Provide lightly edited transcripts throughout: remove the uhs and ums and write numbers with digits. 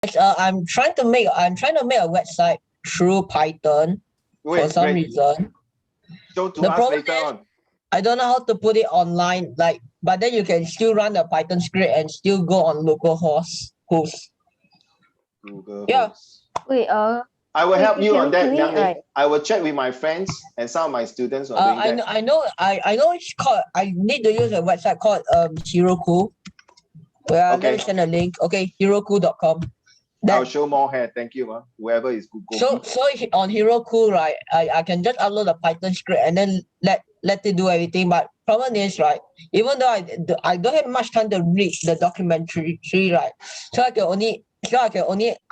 I'm trying to make a website through Python for some Great. reason. Show to The us problem later is on. I don't know how to put it online. But then you can still run the Python script and still go on localhost. Google Yeah. Hosts. Wait, I will help you on that, Liang Ning, right? I will check with my friends and some of my students are doing that. I know it's called. I need to use a website called Heroku. Let me send a link. Okay, heroku.com. I'll show more here. Thank you, whoever is Google. So on Heroku, right, I can just upload a Python script and then let it do everything. But problem is, right, even though I don't have much time to read the documentary, right, so I can only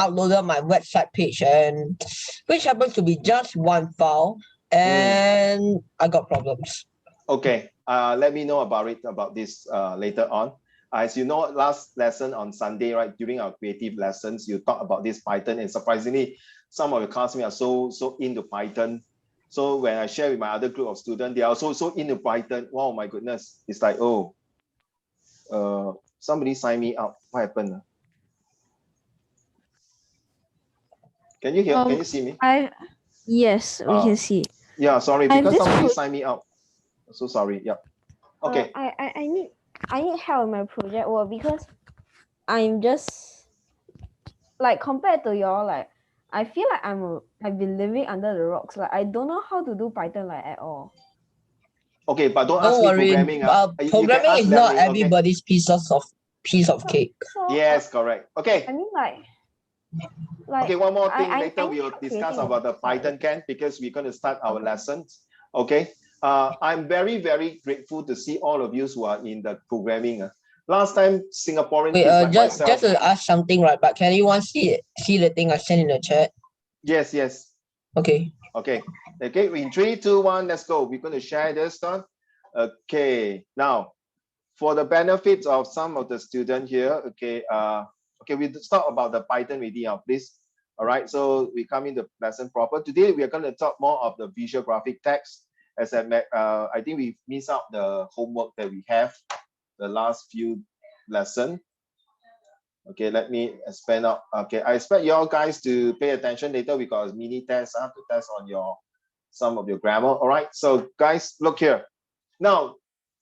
upload my website page, and which happens to be just one file, and I got problems. Okay, let me know about this later on. As you know, last lesson on Sunday, right, during our creative lessons, you talk about this Python, and surprisingly, some of your classmates are so into Python. So when I share with my other group of students, they are also so into Python. Wow, my goodness. It's like, somebody sign me up. What happened? Can you hear? Can you see me? Yes, we can see. Yeah, sorry, because somebody signed me up. So sorry. Yeah. Okay. I need help in my project work because I'm just like, compared to y'all, like I feel like I've been living under the rocks. Like I don't know how to do Python like at all. Okay, but don't ask me programming. Programming is not everybody's piece of cake. Yes, correct. Okay. I mean, like okay, one more thing. Later we will discuss about the Python can, because we're going to start our lessons. Okay. I'm very, very grateful to see all of you who are in the programming. Last time, Singaporean kids like just myself. to ask something, right? But can anyone see the thing I sent in the chat? Yes. Okay. Okay. In 3, 2, 1, let's go. We're going to share this stuff. Okay. Now, for the benefits of some of the students here, okay, we talk about the Python already, please. All right, so we come into lesson proper. Today, we are going to talk more of the visual graphic text. As I think we missed out the homework that we have the last few lessons. Okay, let me expand out. Okay, I expect you all guys to pay attention later. We got a mini test to test on some of your grammar. All right, so guys, look here. Now,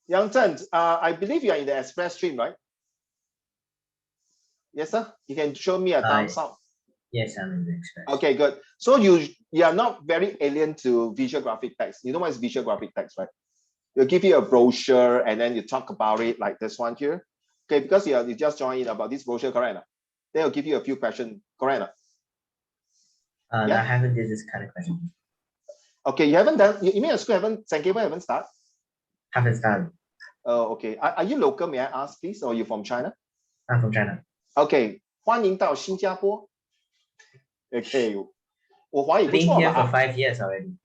Yang Chen, I believe you are in the express stream, right? Yes, sir. You can show me a thumbs up. Yes, I'm in the express. Okay, good. So you are not very alien to visual graphic text. You know what is visual graphic text, right? They'll give you a brochure and then you talk about it like this one here. Okay, because you just joined in about this brochure, correct? They'll give you a few questions, correct? Yeah? I haven't did this kind of question. Okay, you haven't done, you mean your school haven't started? Haven't started. Oh, okay. Are you local, may I ask, please? Or are you from China? I'm from China. Okay, 欢迎到新加坡。Okay, 我华语不 Been 错 here 嘛 for 5 years already.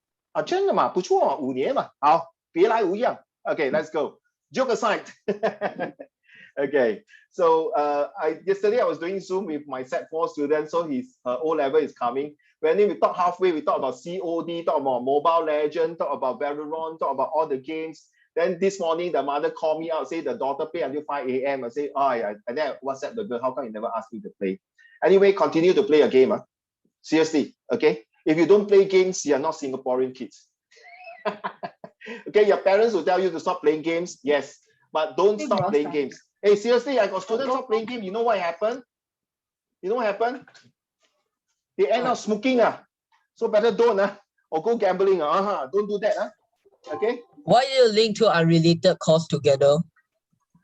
真的吗？不错，5年嘛。好，别来无恙。Okay, let's go. Joke aside. Okay, so yesterday I was doing Zoom with my Sec4 student, so his O level is coming. When we talk halfway, we talk about COD, talk about Mobile Legend, talk about Valorant, talk about all the games. Then this morning, the mother called me out, say the daughter play until 5 a.m. I say, and then I WhatsApp the girl, how come you never asked me to play? Anyway, continue to play a game. Seriously, okay? If you don't play games, you are not Singaporean kids. Okay, your parents will tell you to stop playing games, yes, but don't stop playing games. Hey, seriously, I got students stop playing games. You know what happened? They end up smoking. So better don't. Or go gambling. Don't do that. Okay? Why do you link two unrelated courses together?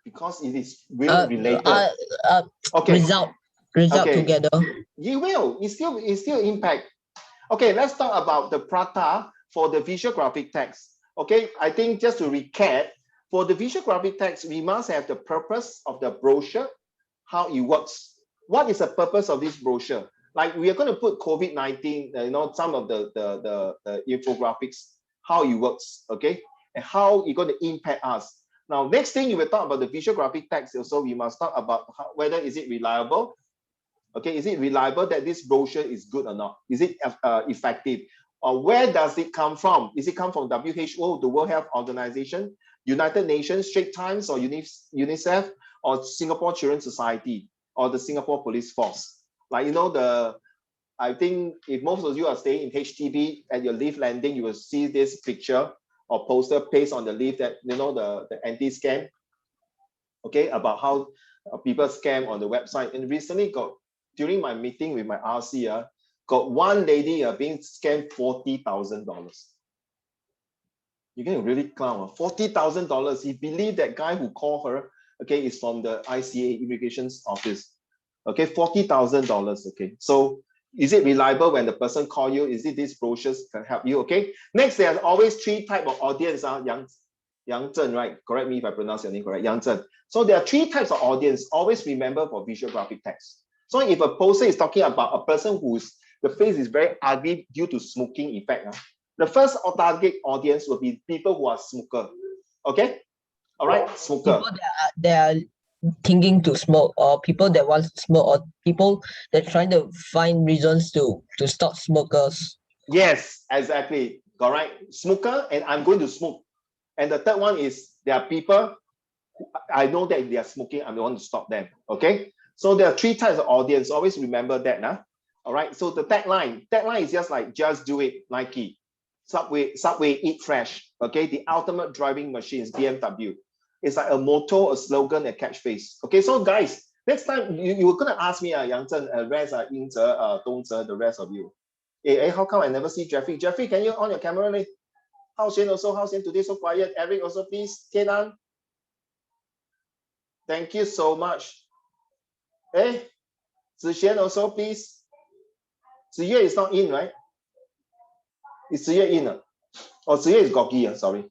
Because it is related. Okay. Result together. You will. It still impact. Okay, let's talk about the prata for the visual graphic text. Okay, I think just to recap, for the visual graphic text, we must have the purpose of the brochure, how it works. What is the purpose of this brochure? Like we are going to put COVID-19, some of the infographics, how it works, okay, and how it's going to impact us. Now, next thing you will talk about the visual graphic text. Also, we must talk about whether is it reliable. Okay, is it reliable that this brochure is good or not? Is it effective? Or where does it come from? Is it come from WHO, the World Health Organization, United Nations, Straits Times, or UNICEF, or Singapore Children's Society, or the Singapore Police Force? Like, I think if most of you are staying in HDB at your lift landing, you will see this picture or poster pasted on the lift that, the anti-scam, okay, about how people scam on the website. And recently during my meeting with my RC, got one lady being scammed $40,000. You can really clown, $40,000. He believed that guy who called her, okay, is from the ICA Immigration Office. Okay, $40,000. Okay, so is it reliable when the person call you? Is it these brochures can help you? Okay, next, there's always 3 types of audience. Yang Zhen, right? Correct me if I pronounce your name correct, Yang Zhen. So there are 3 types of audience. Always remember for visual graphic text. So if a poster is talking about a person the face is very ugly due to smoking effect, the first target audience will be people who are smoker. Okay, all right, smoker. People that are thinking to smoke, or people that want to smoke, or people that trying to find reasons to stop smokers. Yes, exactly. Correct. Smoker, and I'm going to smoke. And the third one is there are people who, I know that they are smoking, I want to stop them. Okay. So there are 3 types of audience. Always remember that. All right. So the tagline is just like just do it, Nike. Subway, eat fresh. Okay. The ultimate driving machines, BMW. It's like a motto, a slogan, a catchphrase. Okay. So guys, next time you were gonna ask me, Yang Zhen, rest, Ying Zhe, Dong Zhe, the rest of you. Hey, how come I never see Jeffrey? Jeffrey, can you on your camera? Hao Xian also, Hao Xian today so quiet. Eric also, please. Tian. Thank you so much. Hey, Zixuan also, please. Ziyue is not in, right? Is Ziyue in? Oh, Ziyue is Gogi, sorry.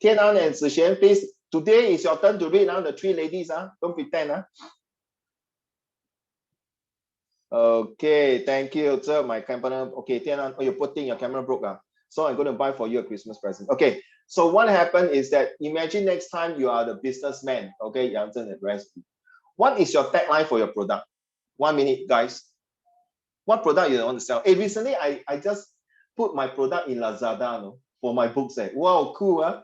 Tian and Zixuan, please. Today is your turn to read the 3 ladies. Don't pretend. Okay, thank you. Sir, my camera. Okay, Tian, you're putting your camera broke. So I'm going to buy for you a Christmas present. Okay, so what happened is that imagine next time you are the businessman. Okay, Yang Zhen and rest. What is your tagline for your product? 1 minute, guys. What product you want to sell? Hey, recently I just put my product in Lazada for my books. Wow, cool.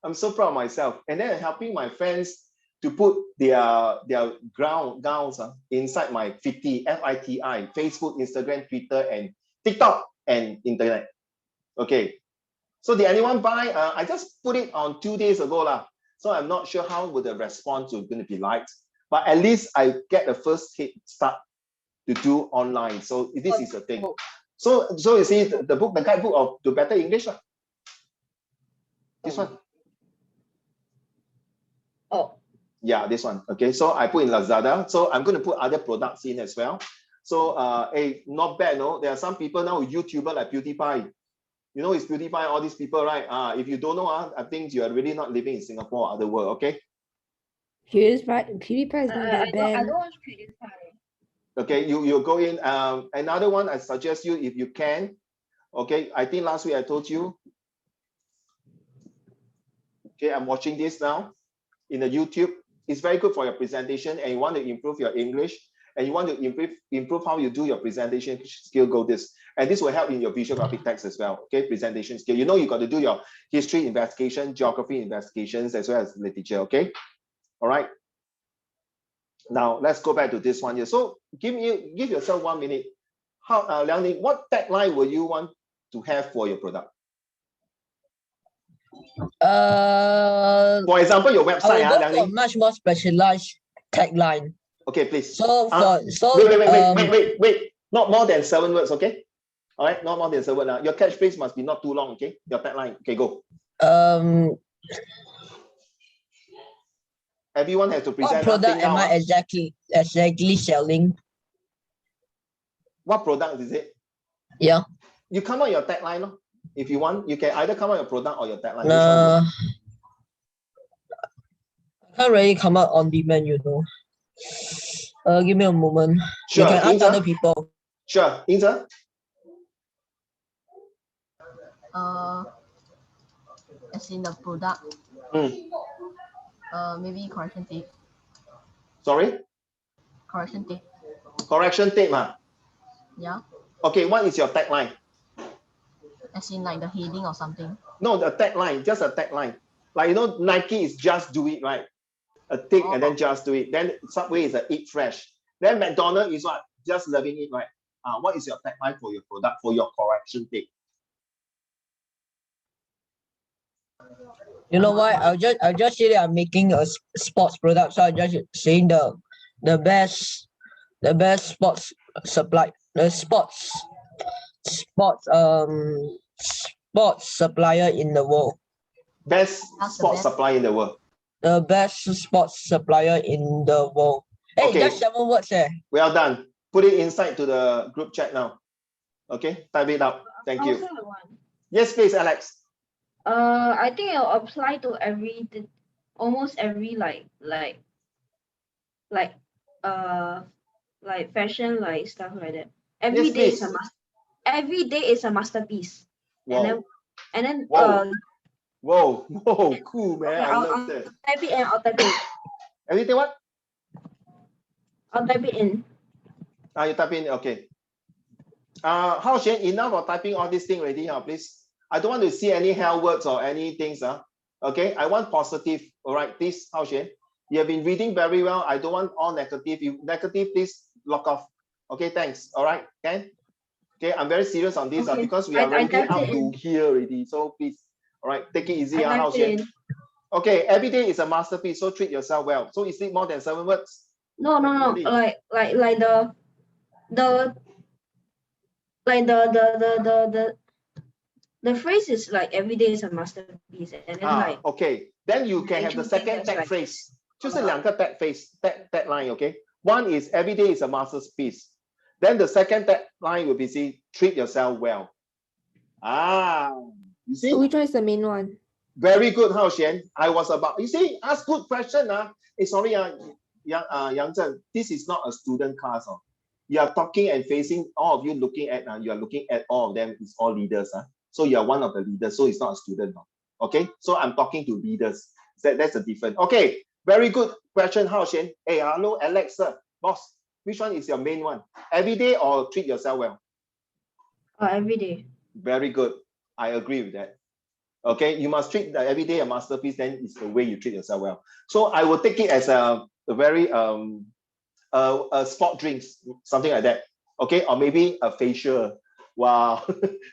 I'm so proud of myself. And then helping my friends to put their gowns inside my FITI, F-I-T-I, Facebook, Instagram, Twitter, and TikTok and internet. Okay. So did anyone buy? I just put it on 2 days ago. So I'm not sure how would the response will going to be like. But at least I get the first head start to do online. So this is the thing. So you see the book, the guidebook of To Better English. This one. Oh. Yeah, this one. Okay, so I put in Lazada. So I'm going to put other products in as well. So hey, not bad, no? There are some people now, YouTuber like PewDiePie. You know, it's PewDiePie, all these people, right? If you don't know, I think you are really not living in Singapore or other world, okay? PewDiePie is not that bad. I don't watch PewDiePie. Okay, you go in. Another one I suggest you, if you can, okay, I think last week I told you. Okay, I'm watching this now in the YouTube. It's very good for your presentation and you want to improve your English and you want to improve how you do your presentation skill, go this. And this will help in your visual graphic text as well, okay, presentation skill. You know you got to do your history investigation, geography investigations, as well as literature, okay? All right. Now, let's go back to this one here. So give yourself 1 minute. Liang Ning, what tagline will you want to have for your product? For example, your website. I will go for much more specialized tagline. Okay, please. So wait. Not more than 7 words, okay? All right, not more than 7 words. Your catchphrase must be not too long, okay? Your tagline. Okay, go. Everyone has to present. What product am I exactly selling? What product is it? Yeah. You come out your tagline, no? If you want, you can either come out your product or your tagline. I can't really come out on demand, you know. Give me a moment. Sure. You can ask other people. Sure. Inza? As in the product. Maybe correction tape. Sorry? Correction tape. Correction tape, Yeah. Okay, what is your tagline? As in like the heading or something. No, the tagline, just a tagline. Like, you know, Nike is just do it, right? A tick and then just do it. Then Subway is a eat fresh. Then McDonald's is what? just loving it, right? What is your tagline for your product, for your correction tape? You know what? I'll just say that I'm making a sports product, so I just saying the best sports supply, the sports supplier in the world. Best That's the sports best. supplier in the world. The best sports supplier in the world. Hey, Okay. just 7 words there. Well done. Put it inside to the group chat now. Okay, type it up. Thank you. Yes, please, Alex. I think it'll apply to almost every like fashion, like stuff like that. Every Yes, day please. every day is a masterpiece. Wow. And then Whoa, cool, man. okay, I love that. type it and I'll type it. Everything what? I'll type it in. You type in, okay. Hao Xuan, enough of typing all these things already, please. I don't want to see any hell words or any things. Okay, I want positive. All right, please, Hao Xuan. You have been reading very well. I don't want all negative. If negative, please lock off. Okay, thanks. All right, Ken. Okay, I'm very serious on this Okay. because we are already typed up it to in. here already. So please, all right, take it easy, I Hao typed it Xuan. in. Okay, every day is a masterpiece. So treat yourself well. So is it more than 7 words? No. Definitely. The phrase is like every day is a masterpiece, and then okay. Then you can have the second tag phrase. 就是两个 tag phrase, tag line, okay? One is every day is a masterpiece. Then the second tag line will be say, treat yourself well. You see? So which one is the main one? Very good, Hao Xuan. I was about, you see, ask good question. Sorry, Yang Zhen, this is not a student class. You are talking and facing, all of you looking at, you are looking at all of them, it's all leaders. So you are one of the leaders, so it's not a student. Okay, so I'm talking to leaders. That's the difference. Okay, very good question, Hao Xuan. Hey, hello, Alex, sir. Boss, which one is your main one? Every day or treat yourself well? every day. Very good. I agree with that. Okay, you must treat every day a masterpiece, then it's the way you treat yourself well. So I will take it as a very sport drinks, something like that. Okay, or maybe a facial. Wow.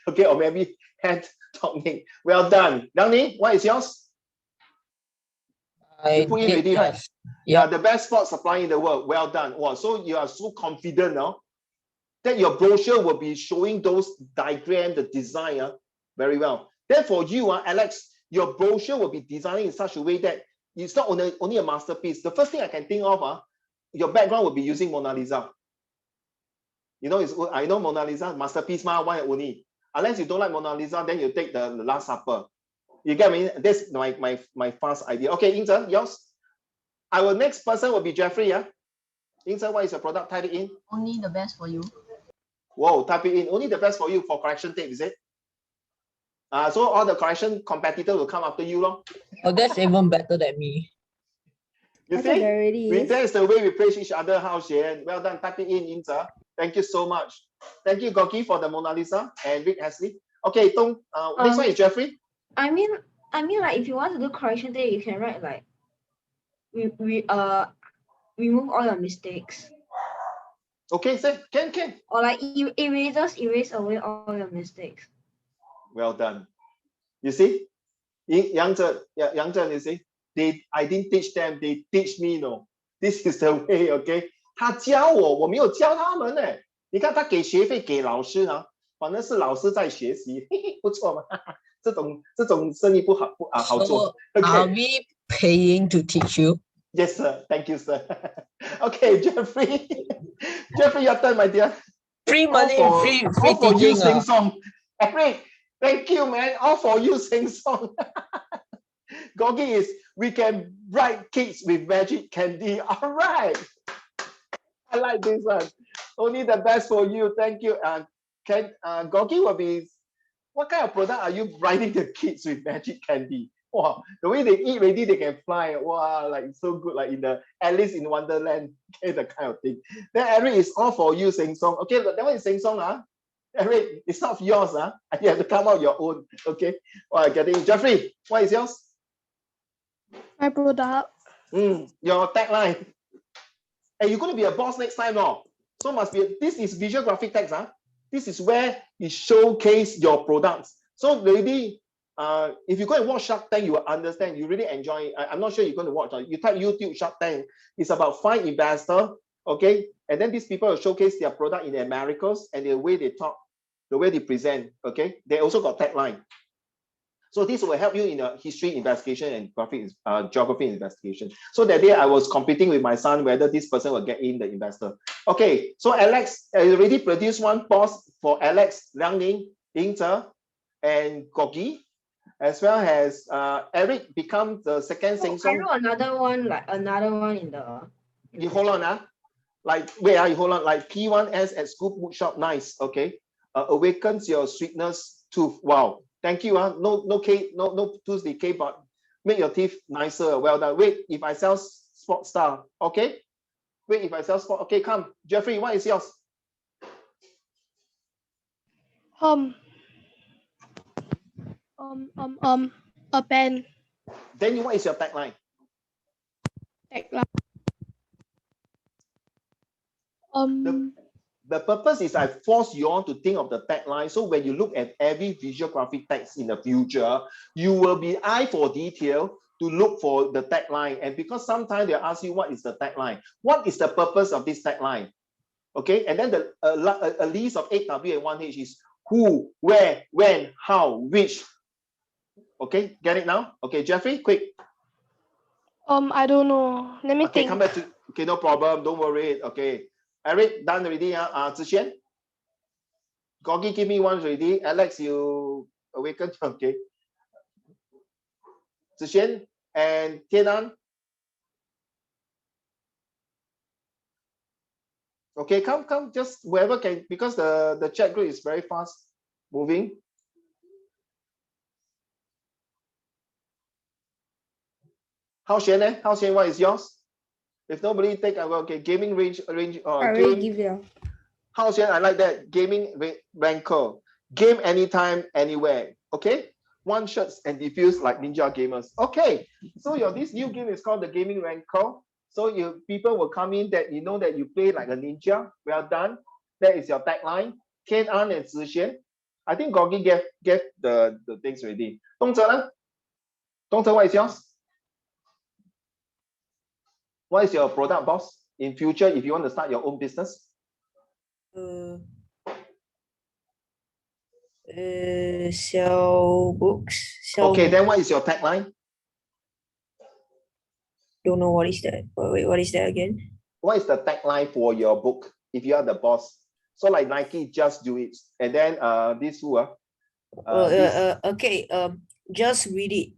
Okay, or maybe hand tonic. Well done. Yang Ning, what is yours? You put in already, right? Yeah, the best sports supplier in the world. Well done. Wow, so you are so confident now that your brochure will be showing those diagrams, the design. Very well. Then for you, Alex, your brochure will be designed in such a way that it's not only a masterpiece. The first thing I can think of, your background will be using Mona Lisa. You know, I know Mona Lisa, masterpiece, one and only. Unless you don't like Mona Lisa, then you take the Last Supper. You get me? That's my fast idea. Okay, Yingzhen, yours? Our next person will be Jeffrey, yeah? Yingzhen, what is your product? Type it in. Only the best for you. Whoa, type it in. Only the best for you for correction tape, is it? So all the correction competitor will come after you, lor. Oh, that's even better than me. You I see? thought there already is. That's the way we praise each other, Hao Xuan. Well done, type it in, Yingzhen. Thank you so much. Thank you, Gorky, for the Mona Lisa and Rick Ashley. Okay, Tong, next one is Jeffrey. I mean, like if you want to do correction day, you can write like, remove all your mistakes. Okay, so can. Or like erase away all your mistakes. Well done. You see, Yang Zhen, you see, I didn't teach them, they teach me, no. This is the way, okay? 他教我，我没有教他们呢。你看他给学费给老师反正是老师在学习，不错嘛。这种生意好做。So, are we paying to teach you? Yes, sir. Thank you, sir. Okay, Jeffrey. Jeffrey, your turn, my dear. Free money, free all for you teaching. sing song. Eric, thank you, man. All for you sing song. Gogi is, we can bright kids with magic candy. All right. I like this one. Only the best for you. Thank you. Gogi will be, what kind of product are you brightening the kids with magic candy? Wow, the way they eat already, they can fly. Wow, like so good, like in the Alice in Wonderland, okay, the kind of thing. Then Eric is all for you, sing song. Okay, that one is sing song, Eric, it's not yours, You have to come out your own. Okay. Well, getting Jeffrey, what is yours? My product. Your tagline. Hey, you're gonna be a boss next time, no? So must be, this is visual graphic text. This is where it showcase your products. So maybe if you go and watch Shark Tank, you will understand. You really enjoy it. I'm not sure you're going to watch. You type YouTube Shark Tank. It's about 5 investors, okay? And then these people will showcase their product in the Americas and the way they talk, the way they present, okay? They also got tagline. So this will help you in a history investigation and geography investigation. So that day I was competing with my son whether this person will get in the investor. Okay, so Alex, I already produced one post for Alex, Liang Ning, Ying Zhe, and Gogi, as well as Eric become the second I Sing-Song. wrote another one, like another one in the. You hold on, like wait, you hold on, like P1S at Scoop Bookshop, nice, okay. Awakens your sweetness tooth. Wow, thank you. No K, no tooth decay, but make your teeth nicer. Well done. Wait, if I sell Sport Star, okay. Wait, if I sell Sport, okay, come. Jeffrey, what is yours? A pen. Then what is your tagline? The purpose is I force you all to think of the tagline. So when you look at every visual graphic text in the future, you will be eye for detail to look for the tagline. And because sometimes they'll ask you, what is the tagline? What is the purpose of this tagline? Okay, and then a list of 8W and 1H is who, where, when, how, which. Okay, get it now? Okay, Jeffrey, quick. I don't know. Let me Okay, think. come back to, okay, no problem, don't worry. Okay, Eric, done already. Zixian, Gogi, give me one already. Alex, you awaken. Okay, Zixian and Tienan. Okay, come, just whoever can, because the chat group is very fast moving. How Xian, what is yours? If nobody take, I will. Okay, gaming range. I already Game. give you. How Xian, I like that. Gaming rancor. Game anytime, anywhere. Okay. One shots and diffuse like Ninja Gamers. Okay. So this new game is called the Gaming Rancor. So people will come in that you know that you play like a ninja. Well done. That is your tagline. Ken An and Zixian. I think Gogi gave the things already. Dongzhe, what is yours? What is your product, boss? In future, if you want to start your own business? Sell books. Okay, then what is your tagline? Don't know what is that. Wait, what is that again? What is the tagline for your book if you are the boss? So like Nike, just do it. And then this who okay, just read it.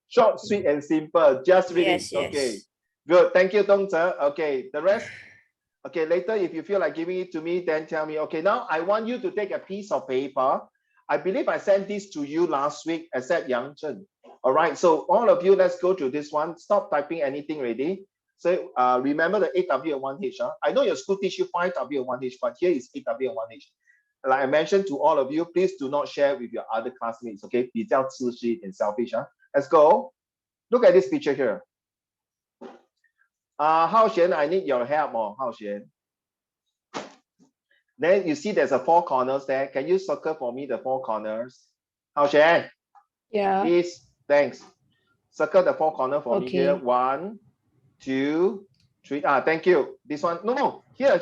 Short, sweet, and simple. Just read Yes, it. Okay. yes. Good. Thank you, Dongzhe. Okay. The rest. Okay. Later, if you feel like giving it to me, then tell me. Okay. Now I want you to take a piece of paper. I believe I sent this to you last week, except Yang Chen. All right. So all of you, let's go to this one. Stop typing anything ready. So remember the 8W and 1H. I know your school teach you 5W and 1H, but here is 8W and 1H. Like I mentioned to all of you, please do not share with your other classmates. Okay. 比较自私 and selfish. Let's go. Look at this picture here. Hao Xuan, I need your help more. Hao Xuan. Then you see there's a 4 corners there. Can you circle for me the 4 corners? Hao Xuan. Yeah. Please. Thanks. Circle the 4 corners for me Okay. here. 1, 2, 3. Thank you. This one. No. Here.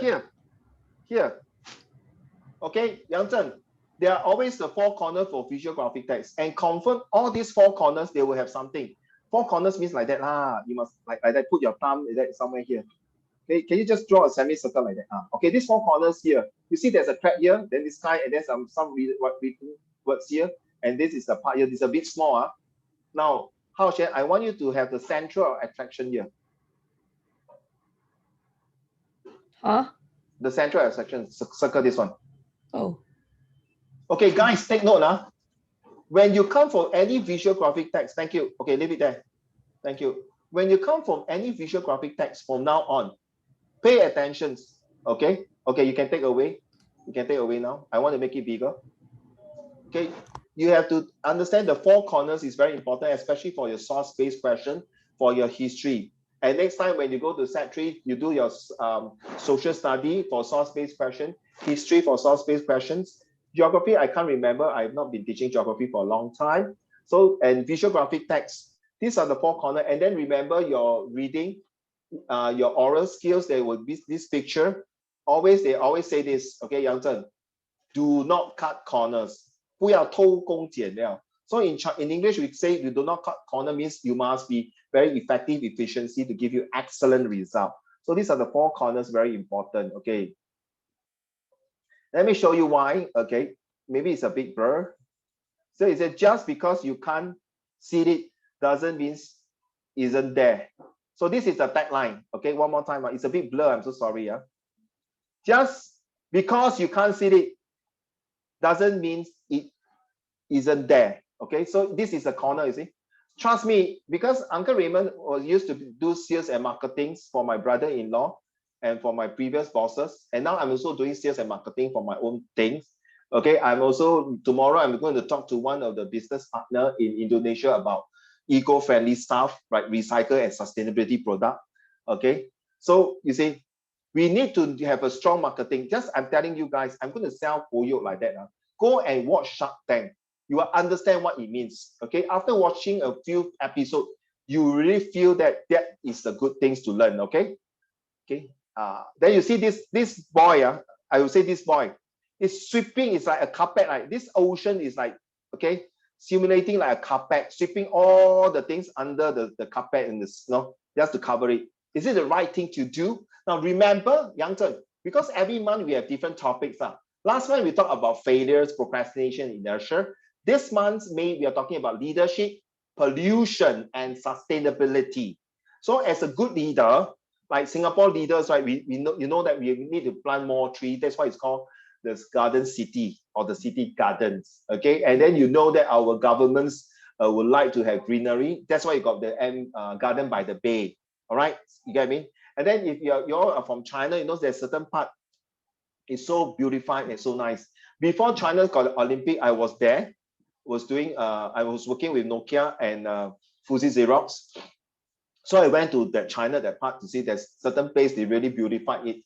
Okay, Yang Zhen. There are always the 4 corners for visual graphic text, and confirm all these 4 corners, they will have something. 4 corners means like that. You must like that, put your thumb like that somewhere here. Okay, can you just draw a semicircle like that? Okay, these 4 corners here. You see there's a crab here, then this guy, and then some words here, and this is the part here. This is a bit small. Now, Hao Xuan, I want you to have the central attraction here. Huh? The central attraction, circle this one. Oh. Okay, guys, take note. When you come from any visual graphic text, thank you. Okay, leave it there. Thank you. When you come from any visual graphic text from now on, pay attention. Okay? Okay, you can take away. You can take away now. I want to make it bigger. Okay, you have to understand the 4 corners is very important, especially for your source-based question, for your history. And next time when you go to set 3, you do your social study for source-based question, history for source-based questions, geography, I can't remember. I've not been teaching geography for a long time. So, and visual graphic text, these are the 4 corners. And then remember your reading, your oral skills, there will be this picture. They always say this, okay, Yang Zhen, do not cut corners. 不要偷工减料. So in English, we say you do not cut corner means you must be very effective efficiency to give you excellent result. So these are the 4 corners, very important, okay. Let me show you why, okay. Maybe it's a big blur. So it said just because you can't see it doesn't mean isn't there. So this is the tagline, okay, one more time. It's a bit blur, I'm so sorry. Just because you can't see it doesn't mean it isn't there. Okay, so this is a corner, you see. Trust me, because Uncle Raymond was used to do sales and marketing for my brother-in-law and for my previous bosses. And now I'm also doing sales and marketing for my own things. Okay, tomorrow I'm going to talk to one of the business partner in Indonesia about eco-friendly stuff, right? Recycle and sustainability product. Okay, so you see, we need to have a strong marketing. Just I'm telling you guys, I'm going to sell for you like that. Go and watch Shark Tank. You will understand what it means. Okay, after watching a few episodes, you really feel that is the good things to learn. Okay, then you see this boy. I will say this boy is sweeping. It's like a carpet. Right, this ocean is like simulating like a carpet, sweeping all the things under the carpet in the snow just to cover it. Is it the right thing to do? Now remember, Yang Zhen, because every month we have different topics. Last month we talked about failures, procrastination, inertia. This month we are talking about leadership, pollution, and sustainability. So as a good leader, like Singapore leaders, right, we know that we need to plant more trees. That's why it's called the garden city or the city gardens. Okay, and then you know that our governments would like to have greenery. That's why you got the garden by the bay. All right, you get me? And then if you're from China, you know there's certain part is so beautified and so nice. Before China got the Olympic, I was there. I was working with Nokia and Fuji Xerox. So I went to that part to see there's certain place they really beautify it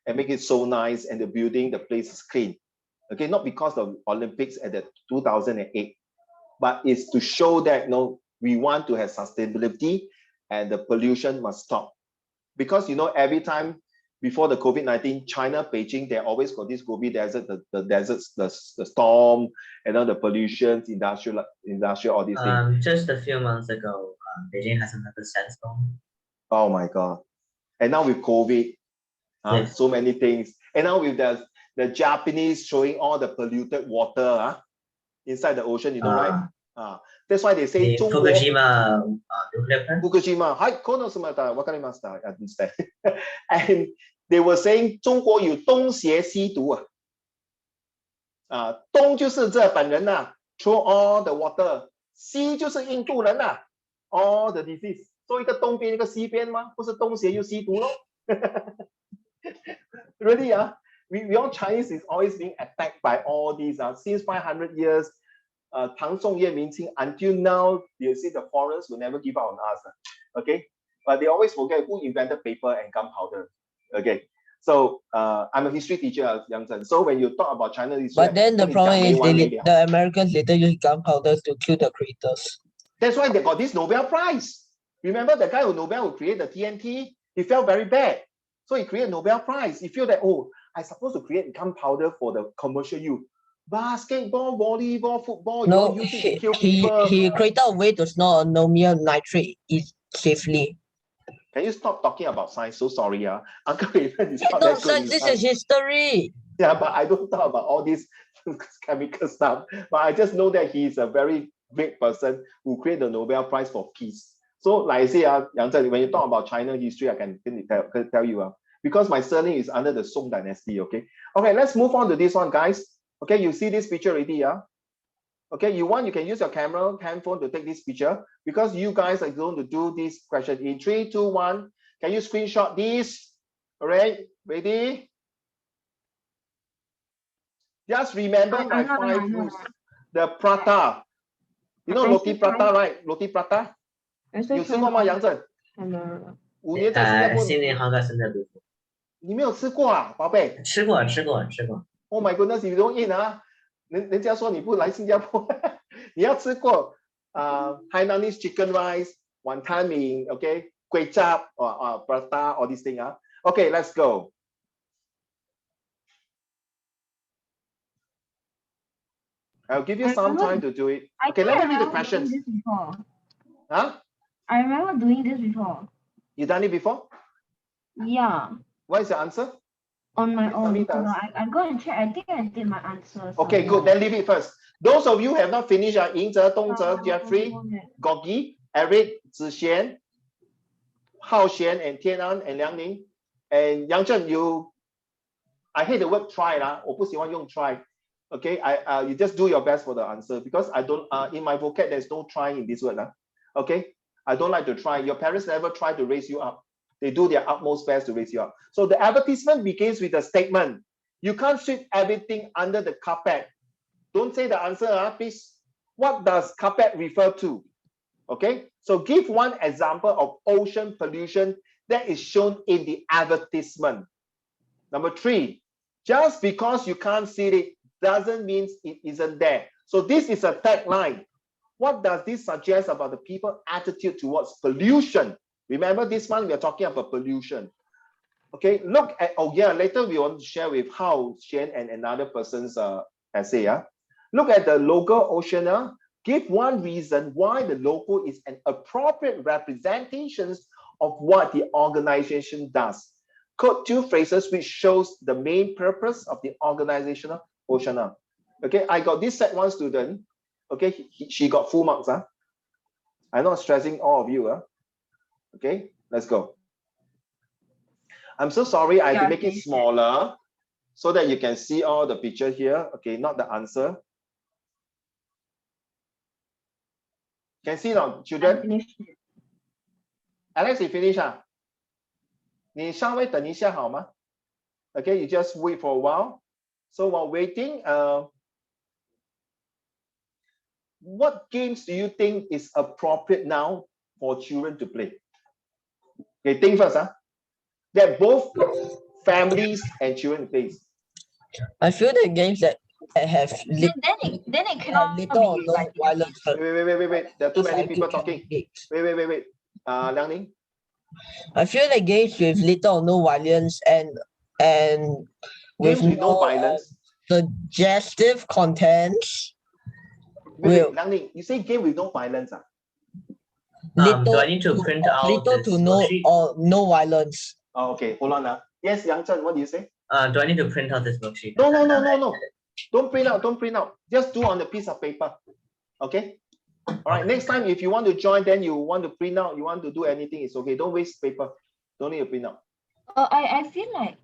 and make it so nice, and the place is clean. Okay, not because of Olympics at the 2008, but it's to show that we want to have sustainability and the pollution must stop. Because every time before the COVID-19, China, Beijing, they always got this Gobi Desert, the deserts, the storm, and the pollution, industrial, all these things. Just a few months ago, Beijing has another sandstorm. Oh my God. And now with COVID, Yes. so many things. And now with the Japanese showing all the polluted water inside the ocean, right? That's why they say Fukushima nuclear plant. Fukushima, I understand. And they were saying 中国有东邪西毒东就是日本人throw all the water， 西就是印度人all the disease。做一个东边一个西边吗？不是东邪又西毒咯。Really we all Chinese is always being attacked by all these since 500 years. Tang Song Ye Ming Qing, until now, you see the foreigners will never give up on us. Okay, but they always forget who invented paper and gunpowder. Okay, so I'm a history teacher, Yang Zhen. So when you talk about China history, but then the problem is the Americans later use gunpowder to kill the creators. That's why they got this Nobel Prize. Remember the guy who created the TNT? He felt very bad, so he created a Nobel Prize. He feel that I'm supposed to create gunpowder for the commercial use. Basketball, volleyball, football. No, he created a way to store ammonium nitrate safely. Can you stop talking about science? So sorry, Uncle Raymond is not that good. This is history. Yeah, but I don't talk about all this chemical stuff. But I just know that he is a very great person who created the Nobel Prize for peace. So, like I say, Yang Zhen, when you talk about China history, I can tell you, because my surname is under the Song dynasty. Okay, let's move on to this one, guys. Okay, you see this picture already, Okay, you can use your handphone to take this picture, because you guys are going to do this question in 3, 2, 1. Can you screenshot this? All right, ready? Just remember my 5 rules. The prata. You know roti prata, right? Roti prata. You see what, Yang Zhen? 5年在新加坡，新年好过生日不福。你没有吃过啊，宝贝？吃过。Oh my goodness, you don't eat 啊？人家说你不来新加坡，你要吃过Hainanese chicken rice, wanton mee, okay, kway chap or prata, all these things. Okay, let's go. I'll give you some time to do it. Okay, let me read the questions. Huh? I remember doing this before. You done it before? Yeah, What is your answer? on my Please tell me own. the Hold on, answer. I go and check. I think I did my answers. Okay, good. Then leave it first. Those of you who have not finished are Ying Zhe, Dong Zhe, Jeffrey, Gogi, Eric, Zixian, Hao Xian, and Tian An, and Liang Ning. And Yang Zhen, I hate the word try. 我不喜欢用 try. Okay, you just do your best for the answer because I don't, in my vocab, there's no trying in this word. Okay, I don't like to try. Your parents never try to raise you up. They do their utmost best to raise you up. So the advertisement begins with a statement. You can't sweep everything under the carpet. Don't say the answer, please. What does carpet refer to? Okay, so give one example of ocean pollution that is shown in the advertisement. Number 3, just because you can't see it doesn't mean it isn't there. So this is a tagline. What does this suggest about the people's attitude towards pollution? Remember this one, we are talking about pollution. Okay, look at, later we want to share with Hao Xian and another person's essay. Look at the logo Oceana. Give one reason why the logo is an appropriate representation of what the organization does. Quote 2 phrases which shows the main purpose of the organization of Oceana. Okay, I got this set 1 student. Okay, she got full marks. I'm not stressing all of you. Okay, let's go. I'm so sorry, I have to make it smaller so that you can see all the picture here. Okay, not the answer. Can see now, children? Alex, you finish? 你稍微等一下好吗? Okay, you just wait for a while. So while waiting, what games do you think is appropriate now for children to play? Okay, think first. That both families and children play. I feel the games that have Then it cannot little or be no like violence. Wait. There are too many people Good talking. candidates. Wait. Liang Ning? I feel the games with little or no violence and Games with no violence. suggestive contents. Wait, Liang Ning, you say game with no violence? Do I need to print out little this to no worksheet? or no violence? Oh, okay, hold on. Yes, Yang Zhen, what do you say? Do I need to print out this worksheet? No. Don't print out. Just do on a piece of paper. Okay? All right, next time if you want to join, then you want to print out, you want to do anything, it's okay. Don't waste paper. Don't need to print out. I feel like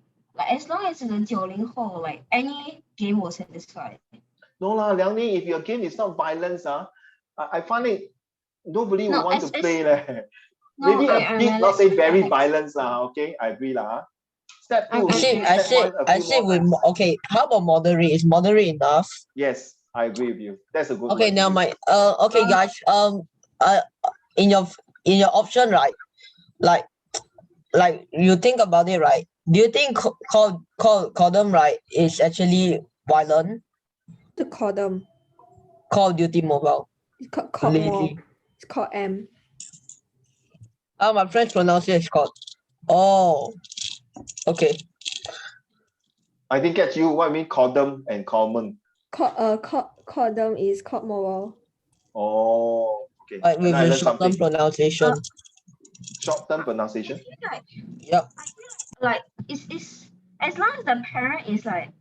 as long as it's a 90后, like any game will satisfy. No lah, Liang Ning, if your game is not violence, I find it nobody will want to play. Maybe a bit, not say very violence, okay? I agree lah. Step 2. I say with okay. How about moderate? Is moderate enough? Yes, I agree with you. That's a good Okay, one. now okay guys, in your option, right, like you think about it, right, do you think Cordom, right, is actually violent? The Cordom. Call of Duty Mobile. It's called Cod more. Lately. It's called M. My friends pronounce it as called. Oh, okay. I didn't get you. What I mean Cordom and common? Cordom is called mobile. Oh, okay. Like with Now I the learned short-term something. pronunciation. Short-term pronunciation. Yep. Like it's as long as the parent is like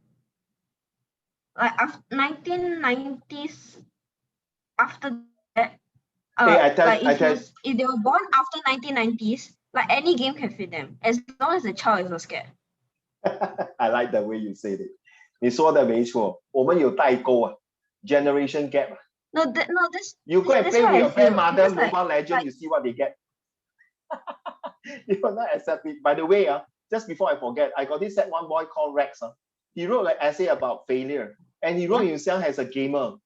after 1990s, after that, if they were born after 1990s, like any game can fit them as long as the child is not scared. I like the way you said it. 你说的没错，我们有代沟啊 ，generation gap. No, this. You go and that's play what with I your feel, grandmother because, Mobile Legend, you see what they get. You will not accept it. By the way, just before I forget, I got this set one boy called Rex. He wrote an essay about failure, and he wrote himself as a gamer.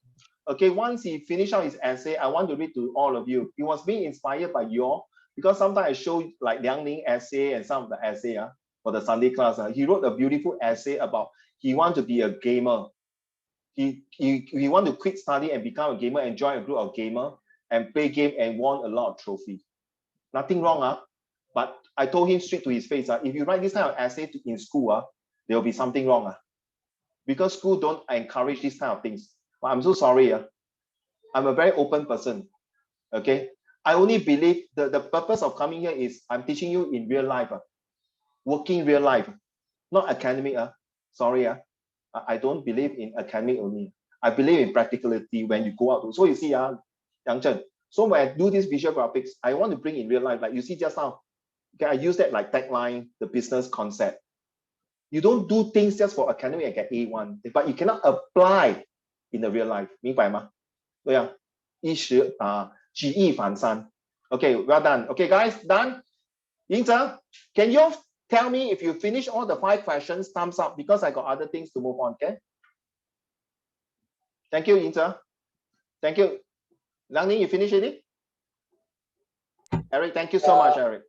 Okay, once he finished out his essay, I want to read to all of you. He was being inspired by because sometimes I show like Liang Ning essay and some of the essay for the Sunday class. He wrote a beautiful essay about he want to be a gamer. He want to quit study and become a gamer and join a group of gamer and play game and won a lot of trophies. Nothing wrong, but I told him straight to his face, if you write this kind of essay in school, there will be something wrong. Because school don't encourage this kind of things. But I'm so sorry. I'm a very open person. Okay. I only believe the purpose of coming here is I'm teaching you in real life, working real life, not academic. Sorry. I don't believe in academic only. I believe in practicality when you go out. So you see, Yang Chen, so when I do this visual graphics, I want to bring in real life. Like you see just now, okay, I use that like tagline, the business concept. You don't do things just for academic and get A1, but you cannot apply in the real life. 明白吗？对啊，举一反三. Okay, well done. Okay, guys, done. Yingzhe, can you tell me if you finish all the 5 questions? Thumbs up, because I got other things to move on. Okay. Thank you, Yingzhe. Thank you. Liang Ning, you finished already? Eric, thank you so much, Eric.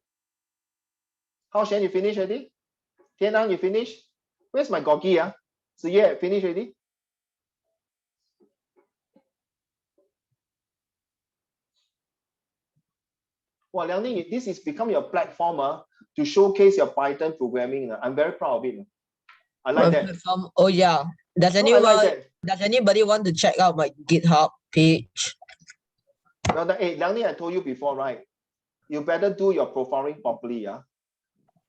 Hao Shen, you finished already? Tianang, you finished? Where's my Gogi? Ziye, finished already? Well, Liang Ning, this is become your platform to showcase your Python programming. I'm very proud of it. I like that. Oh yeah. Does I anyone like that. does anybody want to check out my GitHub page? Well, hey, Liang Ning, I told you before, right? You better do your profiling properly.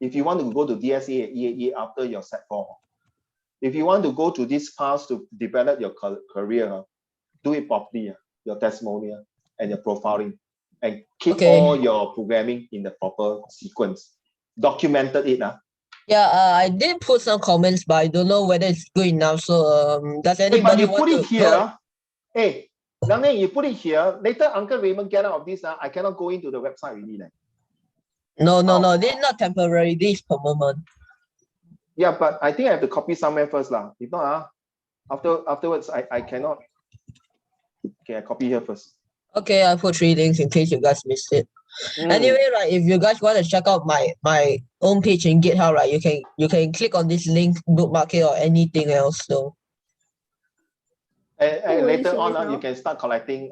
If you want to go to DSA and EAE after your Set 4. If you want to go to this path to develop your career, do it properly. Your testimonial and your profiling. And keep all your programming in the proper sequence. Documented it. Yeah, I did put some comments, but I don't know whether it's good enough. So does anybody want to here? Hey, Liang Ning, you put it here. Later, Uncle Raymond get out of this. I cannot go into the website really. No. This is not temporary. This is per moment. Yeah, but I think I have to copy somewhere first. If not, afterwards, I cannot. Okay, I copy here first. Okay, I put 3 links in case you guys missed it. Anyway, right, if you guys want to check out my own page in GitHub, right, you can click on this link, bookmark it, or anything else. So and later on, you can start collecting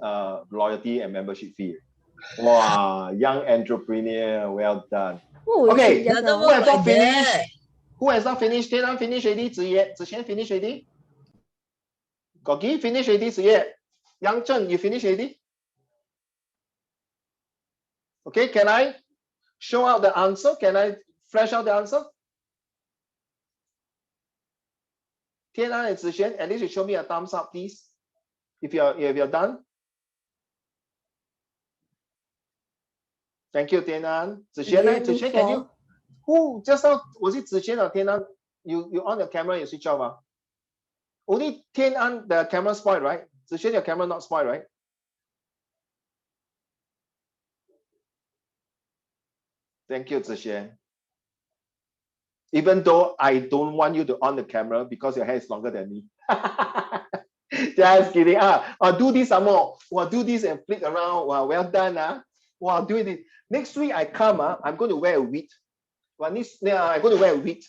loyalty and membership fee. Wow, young entrepreneur, well done. Okay, who has not finished? Who has not finished? Tian finished already. Zixian finished already. Gogi finished already. Ziye. Yang Chen, you finished already. Okay, can I show out the answer? Can I flash out the answer? Tian and Zixian, at least you show me a thumbs up, please. If you're done. Thank you, Tian. Zixian, can you? Who just now was it Zixian or Tian? You on your camera, you switch off. Only Tian, the camera spoiled, right? Zixian, your camera not spoiled, right? Thank you, Zixian. Even though I don't want you to on the camera because your hair is longer than me. Just kidding. I'll do this some more. We'll do this and flick around. Wow, well done. Wow, do it. Next week I come. I'm going to wear a wig. Well, I'm going to wear a wig.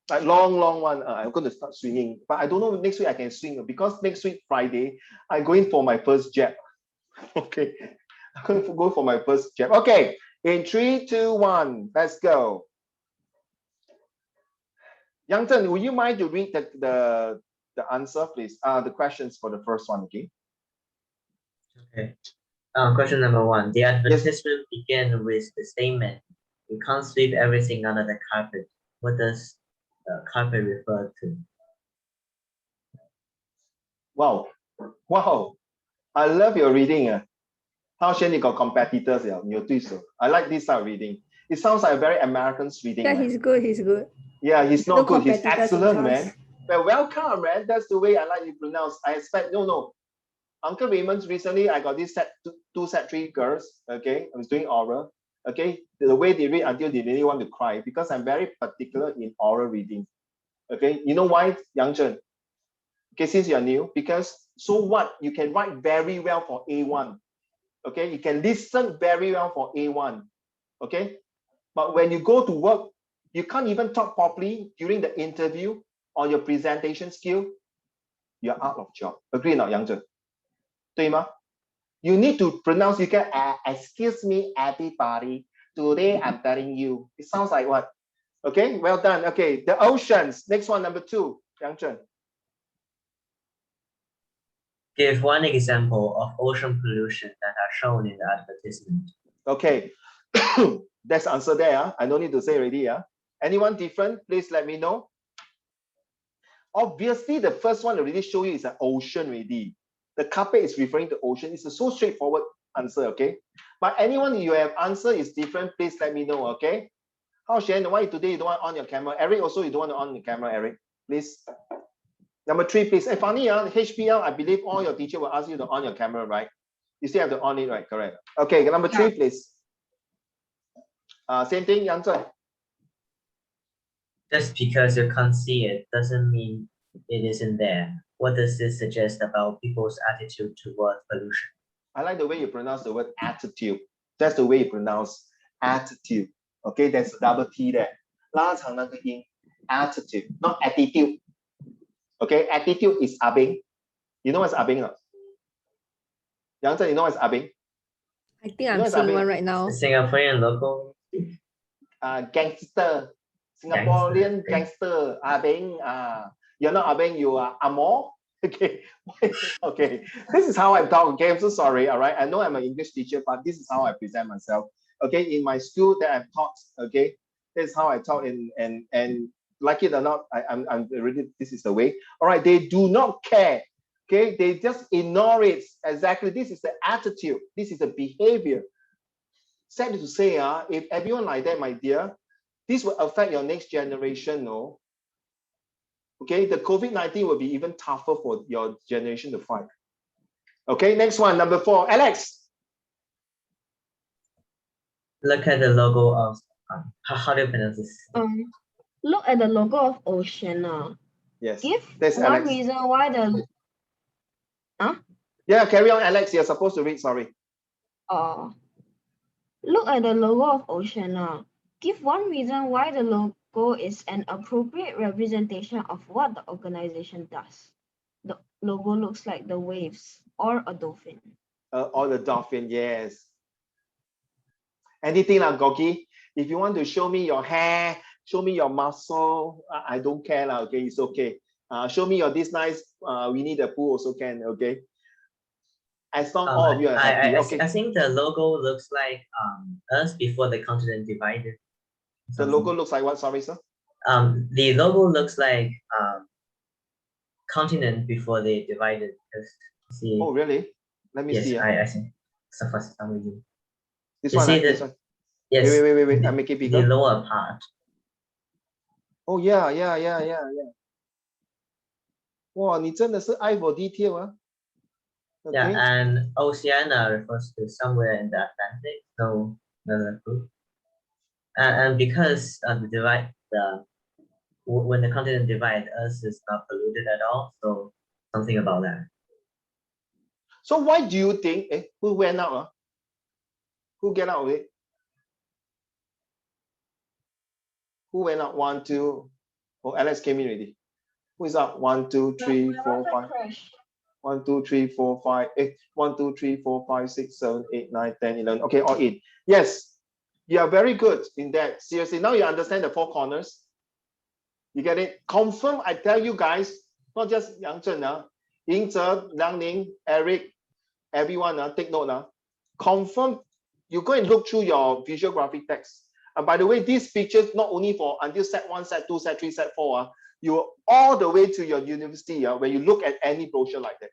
Like long one. I'm going to start swinging. But I don't know next week I can swing because next week, Friday, I'm going for my first jab. Okay. I'm going to go for my first jab. Okay. In 3, 2, 1, let's go. Yang Chen, would you mind to read the answer, please? The questions for the first one, okay? Okay. Question number 1. The advertisement began with the statement, "You can't sweep everything under the carpet." What does the carpet refer to? Wow. I love your reading. How Shen, you got competitors? I like this style of reading. It sounds like a very American reading. Yeah, he's good. Yeah, he's not No good. He's competitors in excellent, class. man. Well, welcome, man. That's the way I like you pronounce. I expect no. Uncle Raymond's recently, I got this set 3 girls. Okay, I was doing oral. Okay, the way they read until they really want to cry because I'm very particular in oral reading. Okay, you know why, Yang Chen? Okay, since you're new, because so what? You can write very well for A1. Okay, you can listen very well for A1. Okay, but when you go to work, you can't even talk properly during the interview or your presentation skill, you're out of job. Agree or not, Yang Zhen? 对吗? You need to pronounce, you can, excuse me, everybody. Today, I'm telling you. It sounds like what? Okay, well done. Okay, the oceans. Next one, number 2, Yang Zhen. Give one example of ocean pollution that are shown in the advertisement. Okay, that's the answer there. Huh? I don't need to say already. Huh? Anyone different? Please let me know. Obviously, the first one already show you is an ocean already. The carpet is referring to ocean. It's a so straightforward answer, okay? But anyone you have answer is different, please let me know, okay? How Shen, why today you don't want on your camera? Eric, also you don't want to on the camera, Eric, please. Number 3, please. Hey, funny, HBL, I believe all your teacher will ask you to on your camera, right? You still have to on it, right? Correct. Okay, number 3, please. Same thing, Yang Zhen. Just because you can't see it doesn't mean it isn't there. What does this suggest about people's attitude toward pollution? I like the way you pronounce the word attitude. That's the way you pronounce attitude. Okay, there's a double T there. 拉长那个音 attitude, not attitude. Okay, attitude is abing. You know what's abing? Yang Zhen, you know what's abing? I think I'm seeing one right now. The Singaporean local. Gangster. Singaporean gangster. Abing. You're not abing, you are amor. Okay. Okay. This is how I talk. Okay, I'm so sorry. All right. I know I'm an English teacher, but this is how I present myself. Okay. In my school that I've taught, okay, this is how I talk, and like it or not, I'm really, this is the way. All right. They do not care. Okay. They just ignore it. Exactly. This is the attitude. This is the behavior. Sad to say, if everyone like that, my dear, this will affect your next generation, no? Okay, the COVID-19 will be even tougher for your generation to fight. Okay, next one, number 4, Alex. Look at the logo of, how do you pronounce this? Look at the logo of ocean. Yes, Give that's one Alex. reason why the Yeah, carry on, Alex. You're supposed to read, sorry. look at the logo of ocean. Give one reason why the logo is an appropriate representation of what the organization does. The logo looks like the waves or a dolphin. Or the dolphin, yes. Anything like Gogi, if you want to show me your hair, show me your muscle, I don't care, okay, it's okay. Show me your this nice Winnie the Pooh also can, okay? As long all of you are happy, okay. I think the logo looks like us before the continent divided. The logo looks like what, sorry, sir? The logo looks like continent before they divided. See, oh, really? Let me see. I see. So first time with you. This you one, see this one. Yes. Wait. I make it bigger. The lower part. Oh, yeah. Wow, 你真的是 eye for detail, huh? Okay. Yeah, and Oceania refers to somewhere in the Atlantic, so another group. And because when the continent divide, Earth is not polluted at all, so something about that. So why do you think, who went out? Who get out of it? Who went out? 1, 2. Oh, Alex came in already. Who is up? 1, 2, 3, 4, 5. 1, 2, 3, 4, 5, 8. 1, 2, 3, 4, 5, 6, 7, 8, 9, 10, 11. Okay, all in. Yes, you are very good in that. Seriously, now you understand the 4 corners. You get it? Confirm, I tell you guys, not just Yang Zhen, Ying Zhe, Liang Ning, Eric, everyone, take note. Confirm, you go and look through your visual graphic text. And by the way, these pictures not only for until set 1, set 2, set 3, set 4, you all the way to your university when you look at any brochure like that.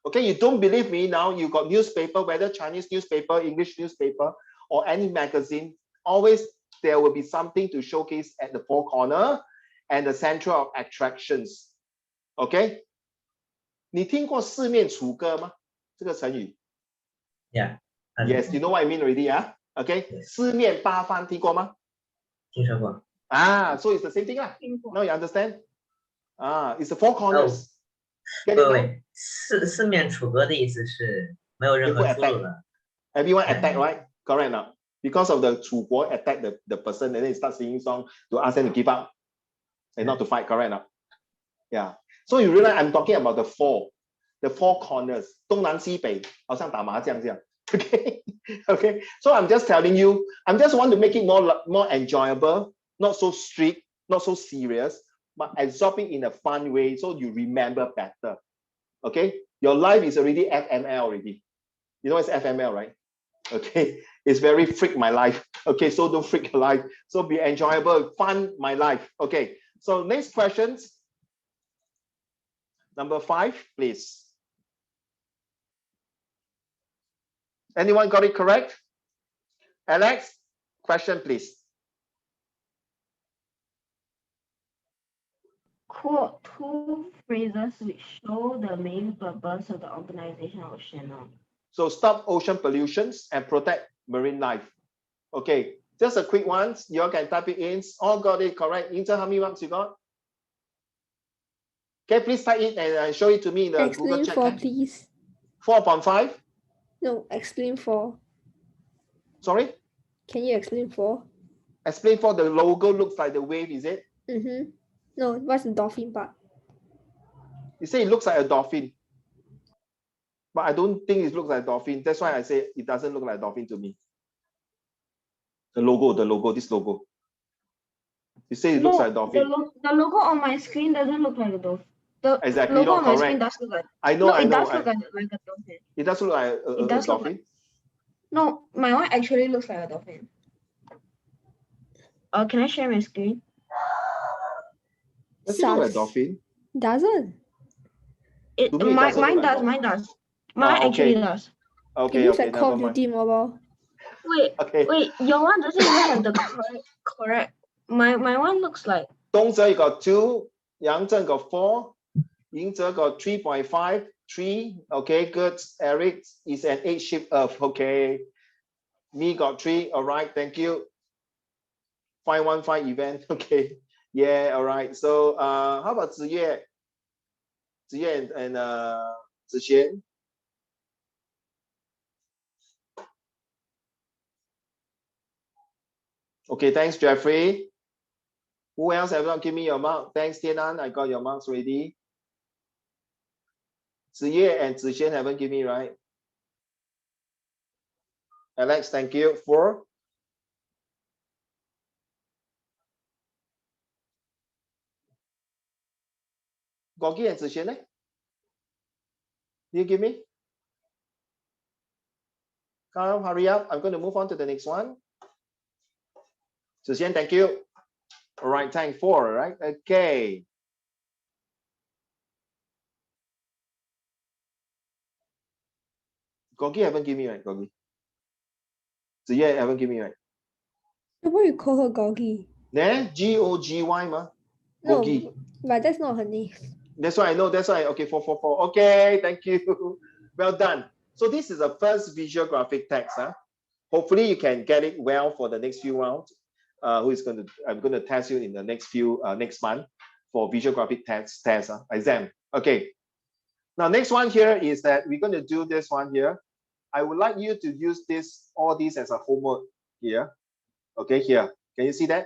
Okay, you don't believe me now, you got newspaper, whether Chinese newspaper, English newspaper, or any magazine, always there will be something to showcase at the 4 corner and the center of attractions. Okay? 你听过四面楚歌吗？这个成语。Yeah. Yes, you know what I mean already, Okay? Yes. 四面八方听过吗？听说过。so it's the same thing lah. Now you understand? It's the 4 corners. 对，四面楚歌的意思是没有任何出路了。Everyone attack, right? Correct now. because of the 楚国 attack the person, and then he starts singing song to ask them to give up and not to fight, correct? Yeah. So you realize I'm talking about the four corners, 东南西北，好像打麻将这样。Okay. Okay. So I'm just telling you, I'm just want to make it more enjoyable, not so strict, not so serious, but absorbing in a fun way so you remember better. Okay. Your life is already FML already. You know it's FML, right? Okay. It's very freak my life. Okay. So don't freak your life. So be enjoyable, fun my life. Okay. So next questions. Number 5, please. Anyone got it correct? Alex, question please. Quote 2 phrases which show the main purpose of the organization ocean. So stop ocean pollutions and protect marine life. Okay, just a quick one. You all can type it in. All got it correct. Inter, how many marks you got? Okay, please type it and show it to me in the Google Explain chat. 4, please. 4.5. No, explain 4. Sorry? Can you explain 4? Explain 4. The logo looks like the wave, is it? Mm-hmm. No, what's the dolphin part? You say it looks like a dolphin. But I don't think it looks like a dolphin. That's why I say it doesn't look like a dolphin to me. The logo, this logo. You say it looks like a dolphin. The logo on my screen doesn't look like a dolphin. The exactly, logo no, on my correct. screen does look like. I know, no, I it know. does look like a dolphin. It does look like a dolphin? No, my one actually looks like a dolphin. Can I share my screen? Does it look like a dolphin? Doesn't. Mine does. Mine actually does. Okay, it looks okay, like Call of never mind. Duty Mobile. Wait, your one doesn't even have the correct. My one looks like. Dongzhe, you got 2. Yang Zhen got 4. Yingzhe got 3.5. 3. Okay, good. Eric is an 8-ship Earth. Okay. Me got 3. All right, thank you. 515 event. Okay. Yeah, all right. So how about Ziyue? Ziyue and Zixuan? Okay, thanks, Jeffrey. Who else have not given me your mark? Thanks, Tianan. I got your marks ready. Ziyue and Zixuan haven't given me, right? Alex, thank you. 4. Gorky and Zixuan, eh? Do you give me? Carl, hurry up. I'm going to move on to the next one. Zixuan, thank you. All right, thank 4, right? Okay. Gorky haven't given me, right? Gorky. Ziyue haven't given me, right? Why you call her Goggy? There, G-O-G-Y, ma. No, Gorky. but that's not her name. That's why I know. That's why. Okay, 4. Okay, thank you. Well done. So this is the first visual graphic text. Hopefully you can get it well for the next few rounds. I'm going to test you in the next month for visual graphic text exam. Okay. Now next one here is that we're going to do this one here. I would like you to use all these as a homework here. Okay, here. Can you see that?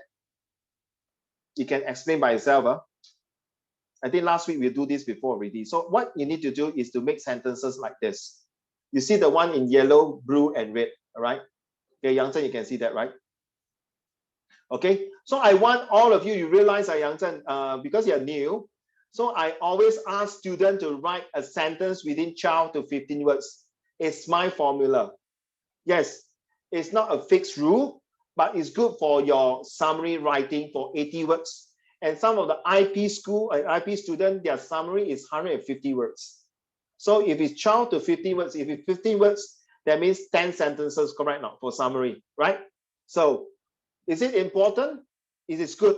You can explain by yourself. I think last week we do this before already. So what you need to do is to make sentences like this. You see the one in yellow, blue, and red, all right? Okay, Yang Zhen, you can see that, right? Okay, so I want all of you realize that Yang Zhen, because you're new, so I always ask students to write a sentence within 12 to 15 words. It's my formula. Yes, it's not a fixed rule, but it's good for your summary writing for 80 words. And some of the IP school and IP student, their summary is 150 words. So if it's 12 to 15 words, if it's 15 words, that means 10 sentences, correct now, for summary, right? So is it important? It is good.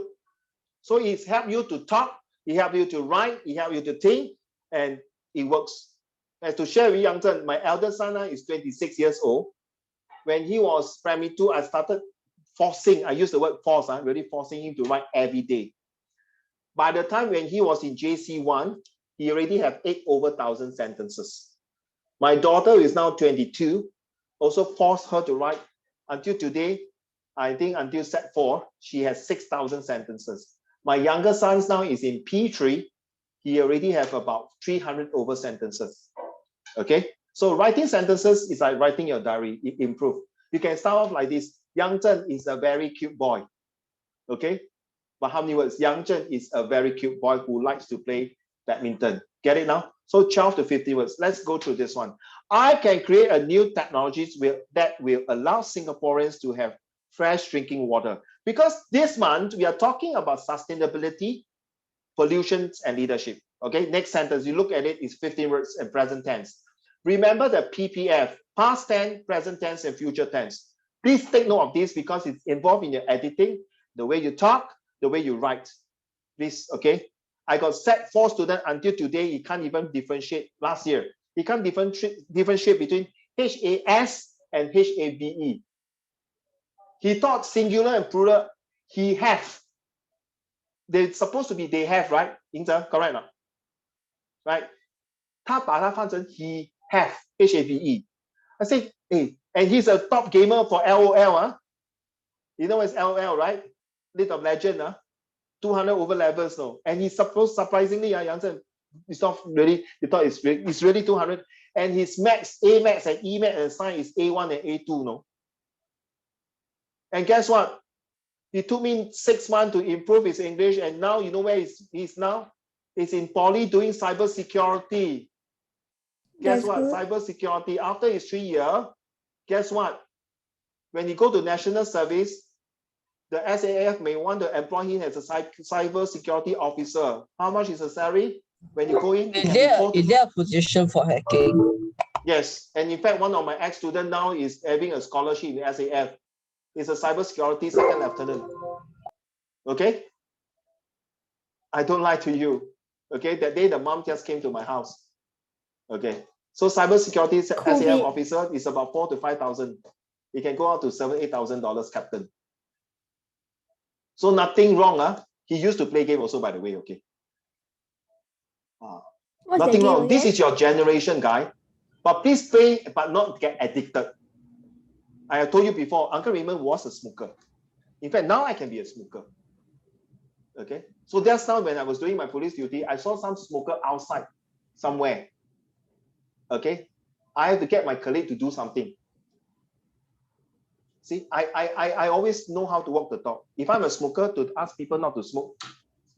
So it's help you to talk, it help you to write, it help you to think, and it works. As to share with Yang Zhen, my eldest son is 26 years old. When he was primary 2, I started forcing, I use the word force, really forcing him to write every day. By the time when he was in JC1, he already had 8,000 sentences. My daughter is now 22, also forced her to write until today, I think until set 4, she has 6,000 sentences. My younger son now is in P3. He already have about 300 over sentences. Okay, so writing sentences is like writing your diary. It improves. You can start off like this. Yang Zhen is a very cute boy. Okay, but how many words? Yang Zhen is a very cute boy who likes to play badminton. Get it now? So 12 to 50 words. Let's go through this one. I can create a new technologies that will allow Singaporeans to have fresh drinking water. Because this month we are talking about sustainability, pollution, and leadership. Okay, next sentence, you look at it, is 15 words and present tense. Remember the PPF, past tense, present tense, and future tense. Please take note of this because it's involved in your editing, the way you talk, the way you write. Please, okay? I got set 4 students until today, he can't even differentiate last year. He can't differentiate between HAS and HAVE. He thought singular and plural, he have. They're supposed to be they have, right? Yingzhe, correct or not? Right? 他把它换成 he have, HAVE. I say, hey, and he's a top gamer for LOL. Huh? You know what's LOL, right? League of Legends. 200 over levels, no. And he's supposed, surprisingly, Yang Zhen, it's not really, you thought it's really 200. And his max, A max and E max and sign is A1 and A2, no. And guess what? It took me 6 months to improve his English, and now you know where he's now? He's in Poly doing cyber security. Guess what? Cyber security. After his 3 years, guess what? When he go to national service, the SAF may want to employ him as a cyber security officer. How much is the salary? When you go in, is there a position for hacking? Yes, and in fact, one of my ex-students now is having a scholarship in the SAF. He's a cybersecurity second lieutenant. Okay? I don't lie to you. Okay, that day the mom just came to my house. Okay, so cybersecurity SAF officer is about 4,000 to 5,000. It can go out to $7,000-8,000, captain. So nothing wrong. Huh? He used to play game also, by the way. Okay. Nothing wrong. This is your generation, guy. But please play, but not get addicted. I have told you before, Uncle Raymond was a smoker. In fact, now I can be a smoker. Okay. So just now when I was doing my police duty, I saw some smoker outside somewhere. Okay. I have to get my colleague to do something. See, I always know how to walk the talk. If I'm a smoker, to ask people not to smoke,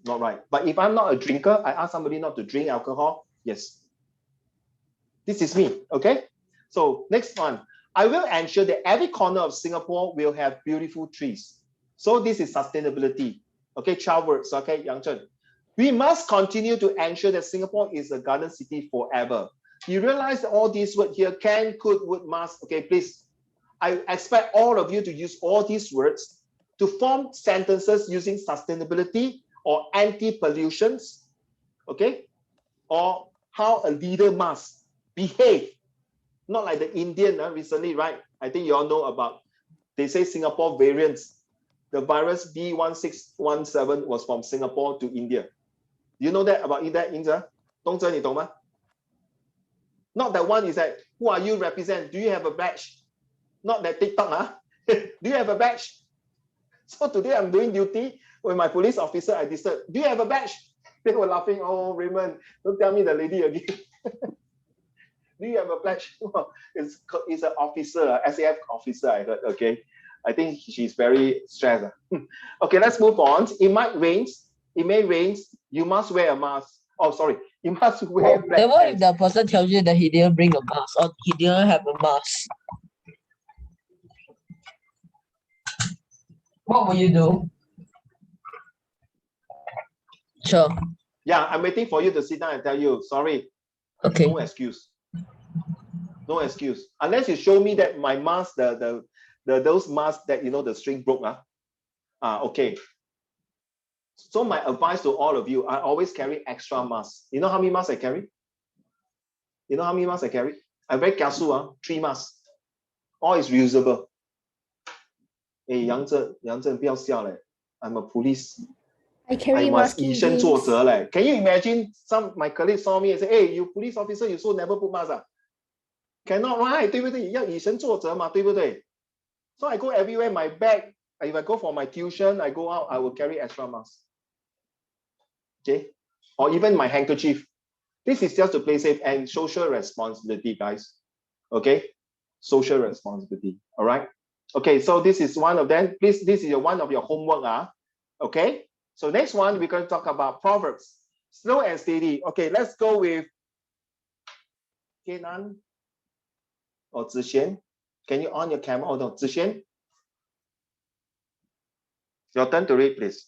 not right. But if I'm not a drinker, I ask somebody not to drink alcohol, yes. This is me, okay? So next one, I will ensure that every corner of Singapore will have beautiful trees. So this is sustainability, okay? 12 words, okay, Yang Zhen. We must continue to ensure that Singapore is a garden city forever. You realize that all these words here, can, could, would, must, okay, please. I expect all of you to use all these words to form sentences using sustainability or anti-pollutions, okay? Or how a leader must behave. Not like the Indian recently, right? I think you all know about, they say Singapore variants. The virus B1617 was from Singapore to India. Do you know that about that, Yingzhe? Dongzhe, 你懂吗? Not that one is like, who are you represent? Do you have a badge? Not that TikTok, huh? Do you have a badge? So today I'm doing duty with my police officer. I disturbed. Do you have a badge? They were laughing. Oh, Raymond, don't tell me the lady again. Do you have a badge? It's an officer, SAF officer, I heard. Okay. I think she's very stressed. Okay, let's move on. It might rain. It may rain. You must wear a mask. Oh, sorry. You must wear black Then what if pants. the person tells you that he didn't bring a mask or he didn't have a mask? What will you do? Sure. Yeah, I'm waiting for you to sit down and tell you. Sorry. Okay. No excuse. No excuse. Unless you show me that my mask, those masks that, you know, the string broke. Okay. So my advice to all of you, I always carry extra masks. You know how many masks I carry? You know how many masks I carry? I'm very careful. 3 masks. All is reusable. Hey, Yang Zhen, 不要笑嘞. I'm a police. I carry I must masking 以身作 games. 则嘞. Can you imagine my colleagues saw me and say, hey, you police officer, you so never put mask? Cannot, right? 对不对？要以身作则嘛，对不对？ So I go everywhere, my bag, if I go for my tuition, I go out, I will carry extra mask. Okay, or even my handkerchief. This is just to play safe and social responsibility, guys. Okay, social responsibility. All right. Okay, so this is one of them. Please, this is one of your homework. Okay, so next one, we're going to talk about proverbs. Slow and steady. Okay, let's go with Kenan or Zixuan. Can you on your camera? Oh no, Zixuan. Your turn to read, please.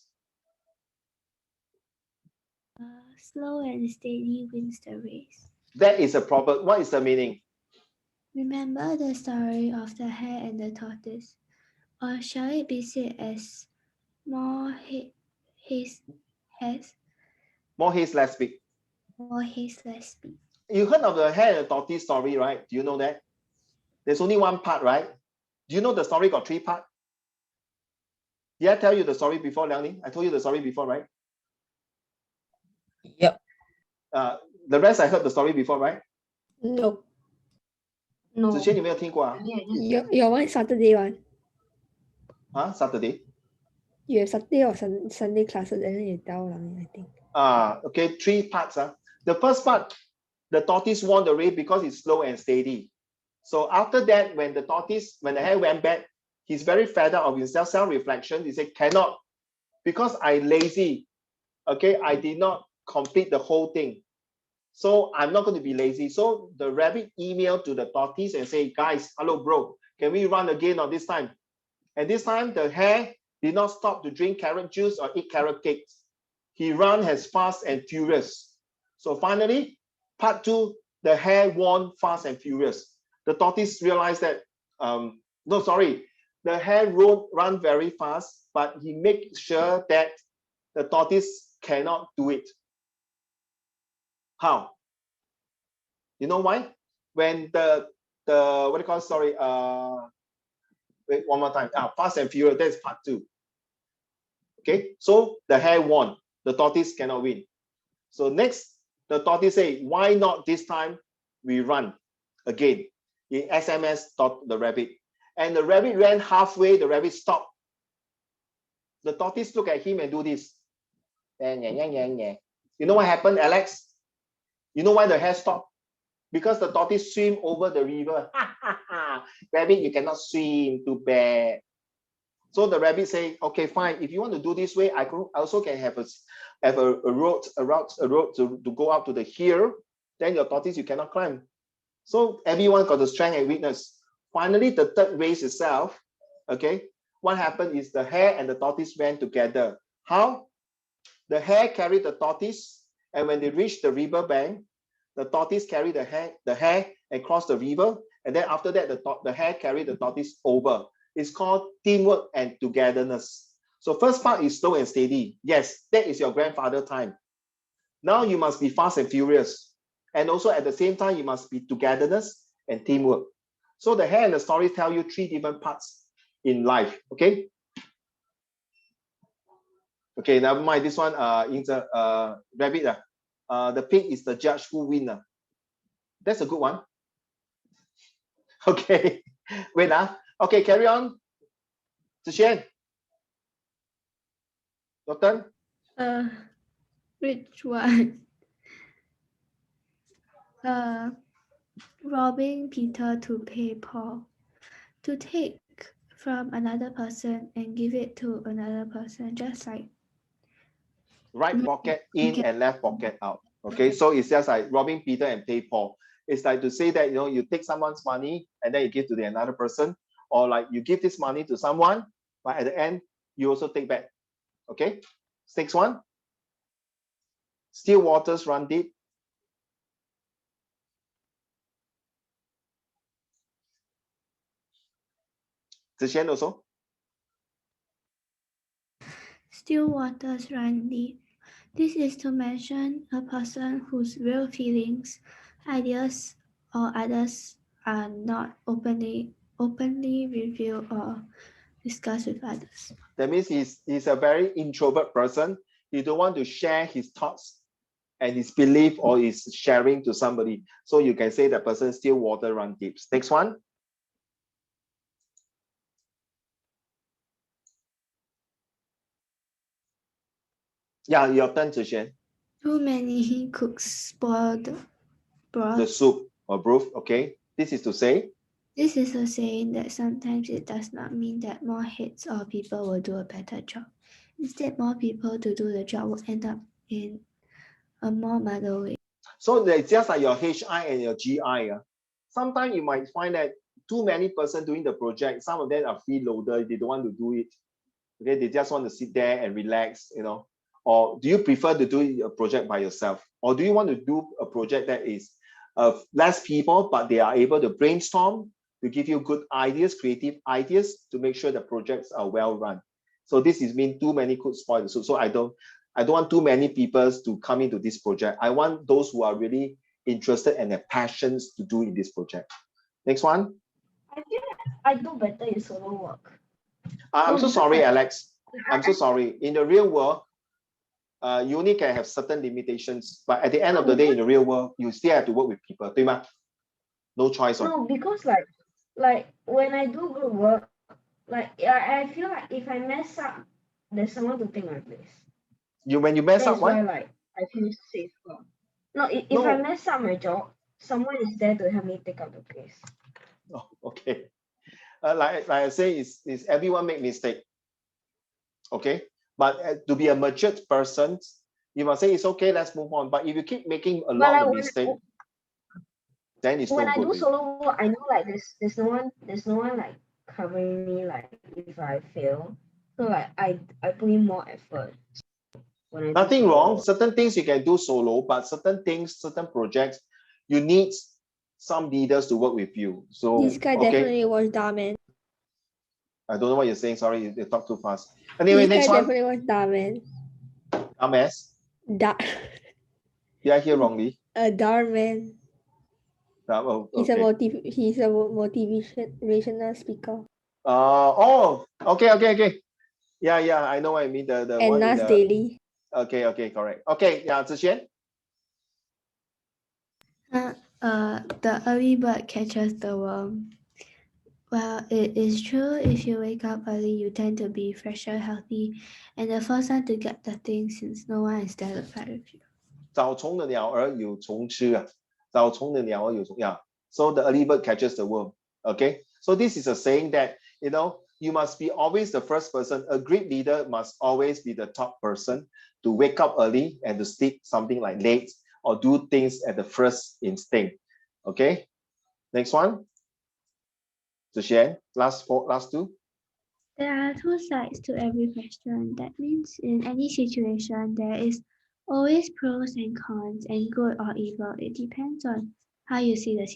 Slow and steady wins the race. That is a proverb. What is the meaning? Remember the story of the hare and the tortoise, or shall it be said as more haste, More haste, less speed. more haste, less speed? You heard of the hare and the tortoise story, right? Do you know that? There's only one part, right? Do you know the story got 3 parts? Did I tell you the story before, Liang? I told you the story before, right? Yep. The rest I heard the story before, right? No. No. 之前有没有听过啊？ Your one Saturday one. Saturday. You have Saturday or Sunday classes and then you tell them, I think. Okay, 3 parts. The first part, the tortoise won the race because it's slow and steady. So after that, when the hare went back, he's very fed up of himself, self-reflection. He said, cannot, because I lazy. Okay, I did not complete the whole thing. So I'm not going to be lazy. So the rabbit emailed to the tortoise and say, guys, hello, bro, can we run again on this time? And this time the hare did not stop to drink carrot juice or eat carrot cakes. He ran as fast and furious. So finally, part 2, the hare won fast and furious. The tortoise realized that, the hare run very fast, but he made sure that the tortoise cannot do it. How? You know why? When the what do you call it? Sorry, wait, one more time. Fast and Furious, that's part 2. Okay, so the hare won, the tortoise cannot win. So next, the tortoise say, why not this time we run again? He SMS the rabbit. And the rabbit ran halfway, the rabbit stopped. The tortoise look at him and do this. You know what happened, Alex? You know why the hare stopped? Because the tortoise swim over the river. Rabbit, you cannot swim, too bad. So the rabbit say, okay, fine. If you want to do this way, I also can have a road to go up to the hill. Then your tortoise, you cannot climb. So everyone got the strength and weakness. Finally, the third race itself, okay, what happened is the hare and the tortoise ran together. How? The hare carried the tortoise, and when they reached the river bank, the tortoise carried the hare and crossed the river, and then after that, the hare carried the tortoise over. It's called teamwork and togetherness. So first part is slow and steady. Yes, that is your grandfather time. Now you must be fast and furious. And also at the same time, you must be togetherness and teamwork. So the hare and the story tell you 3 different parts in life, okay? Okay, never mind. This one is a rabbit. The pig is the judge who win. That's a good one. Okay, wait. Okay, carry on. Zixuan, your turn. Which one? Robbing Peter to pay Paul. To take from another person and give it to another person, just like Right pocket in and left pocket out. Okay, so it's just like robbing Peter and pay Paul. It's like to say that, you know, you take someone's money and then you give to the another person, or like you give this money to someone, but at the end you also take back. Okay, next one. Still waters run deep. Zixuan also. still waters run deep. This is to mention a person whose real feelings, ideas, or others are not openly revealed or discussed with others. That means he's a very introvert person. He don't want to share his thoughts and his belief or his sharing to somebody. So you can say that person still water run deep. Next one. Yeah, your turn, Zixuan. Too many cooks spoil the broth. The soup or broth, okay? This is to say, This is a saying that sometimes it does not mean that more heads or people will do a better job. Instead, more people to do the job will end up in a more muddled way. so it's just like your HI and your GI. Sometimes you might find that too many person doing the project, some of them are freeloader, they don't want to do it. Okay, they just want to sit there and relax, you know. Or do you prefer to do a project by yourself? Or do you want to do a project that is less people, but they are able to brainstorm, to give you good ideas, creative ideas, to make sure the projects are well run. So this is mean too many could spoil the soup. So I don't want too many people to come into this project. I want those who are really interested and have passions to do in this project. Next one. I feel like I do better in solo work. I'm No, so because sorry, like, Alex. I'm so sorry. In the real world, you only can have certain limitations, but at the end of the day, in the real world, you still have to work with people, 对吗? No choice. No, because like when I do group work, like I feel like if I mess up, there's someone to take my place. When you mess That's up, why what? like I feel safer. No, if No. I mess up my job, someone is there to help me take up the place. Oh, okay. Like I say, is everyone make mistake. Okay, but to be a matured person, you must say it's okay. Let's move on. But if you keep making a lot of mistakes, then it's when no I do good. solo work, I know like there's no one like covering me like if I fail. So like I put in more effort. When I Nothing do solo wrong. work. Certain things you can do solo, but certain things, certain projects, you need some leaders to work with you. So This guy okay. definitely watch Man. I don't know what you're saying. Sorry, you talk too fast. Anyway, This next guy one. definitely watch Man. Ames. Did I hear wrongly? Man. Oh, He's okay. he's a motivational speaker. Oh, okay. Yeah, I know what I mean. The And one in Nas the Daily. okay, correct. Okay, yeah, Zixuan. The early bird catches the worm. Well, it is true. If you wake up early, you tend to be fresher, healthy, and the first one to get the thing since no one is there to fight with you. 早虫的鸟儿有虫吃啊，早虫的鸟儿有虫 Yeah. So the early bird catches the worm. Okay. So this is a saying that you must be always the first person. A great leader must always be the top person to wake up early and to sleep something like late or do things at the first instinct. Okay. Next one. Zixuan, last two. There are two sides to every question. That means in any situation, there is always pros and cons and good or evil. It depends on how you see the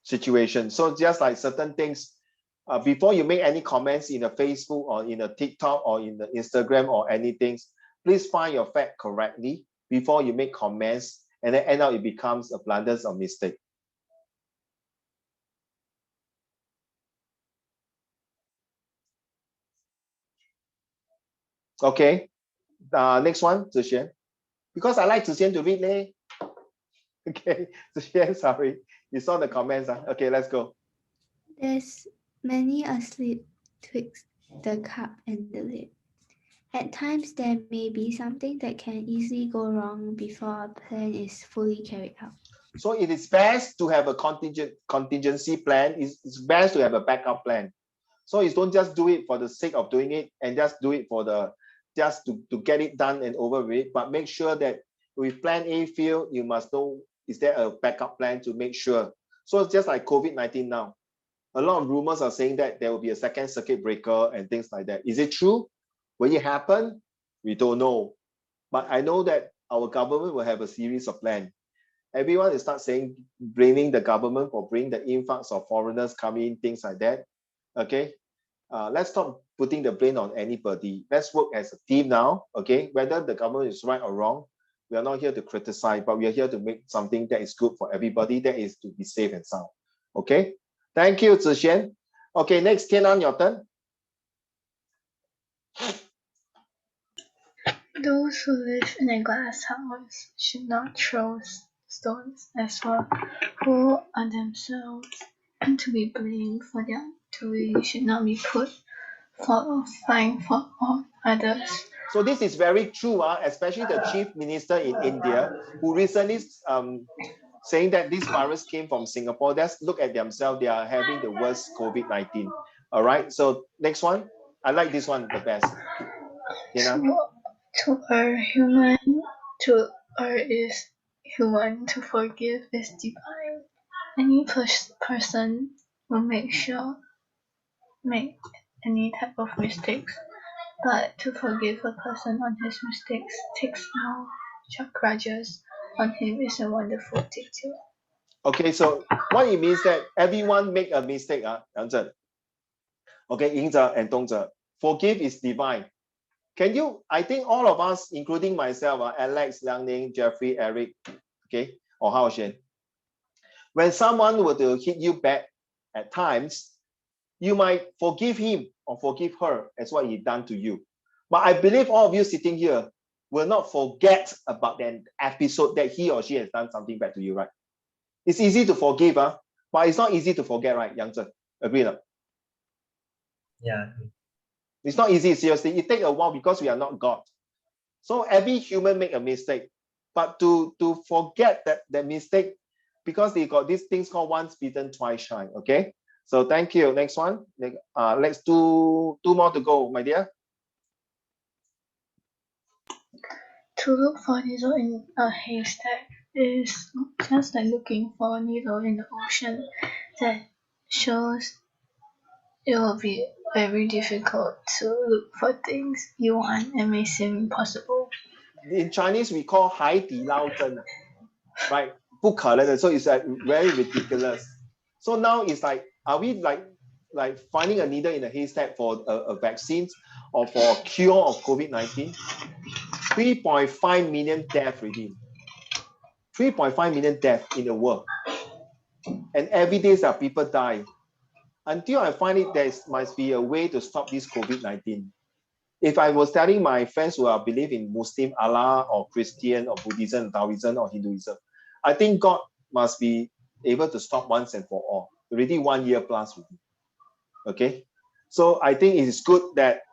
situation. So just like certain things, before you make any comments in a Facebook or in a TikTok or in the Instagram or anything, please find your fact correctly before you make comments, and then end up it becomes a blunder or mistake. Okay, next one, Zixuan. Because I like Zixuan to read, leh. Okay, Zixuan, sorry. You saw the comments. Okay, let's go. There's many asleep twixt the cup and the lid. At times, there may be something that can easily go wrong before a plan is fully carried out. So it is best to have a contingency plan. It's best to have a backup plan. So you don't just do it for the sake of doing it and just do it for just to get it done and over with, but make sure that with plan A fail, you must know, is there a backup plan to make sure? So it's just like COVID-19 now. A lot of rumors are saying that there will be a second circuit breaker and things like that. Is it true? Will it happen? We don't know. But I know that our government will have a series of plans. Everyone will start blaming the government for bringing the influx of foreigners coming, things like that. Okay, let's stop putting the blame on anybody. Let's work as a team now. Okay, whether the government is right or wrong, we are not here to criticize, but we are here to make something that is good for everybody, that is to be safe and sound. Okay, thank you, Zixuan. Okay, next, Tianan, your turn. Those who live in a glass house should not throw stones as well, who are themselves to be blamed for their doing should not be put fault or find fault on others. So this is very true, especially the chief minister in India, who recently saying that this virus came from Singapore. Let's look at themselves. They are having the worst COVID-19. All right. So next one. I like this one the best. To err is human, to forgive is divine. Any person will make any type of mistakes, but to forgive a person on his mistakes takes no grudges on him is a wonderful detail. Okay, so what it means that everyone make a mistake, Yang Zhen. Okay, Ying Zhe and Dong Zhe. Forgive is divine. Can you, I think all of us, including myself, Alex, Liang Ning, Jeffrey, Eric, okay, or Hao Shen, when someone were to hit you back at times, you might forgive him or forgive her as what he done to you. But I believe all of you sitting here will not forget about that episode that he or she has done something bad to you, right? It's easy to forgive, but it's not easy to forget, right, Yang Zhen? Agree? Yeah. It's not easy, seriously. It takes a while because we are not God. So every human make a mistake. But to forget that mistake, because they got these things called once bitten, twice shy. Okay. So thank you. Next one. Let's do two more to go, my dear. To look for a needle in a haystack is just like looking for a needle in the ocean. That shows it will be very difficult to look for things you want and may seem impossible. In Chinese, we call 海底捞针, right? 不可能的. So it's like very ridiculous. So now it's like, are we like finding a needle in a haystack for a vaccine or for a cure of COVID-19? 3.5 million deaths already. 3.5 million deaths in the world. And every day that people die. Until I find it, there must be a way to stop this COVID-19. If I was telling my friends who are believe in Muslim, Allah, or Christian, or Buddhism, Taoism, or Hinduism, I think God must be able to stop once and for all. Already 1 year plus. Okay? So I think it is good that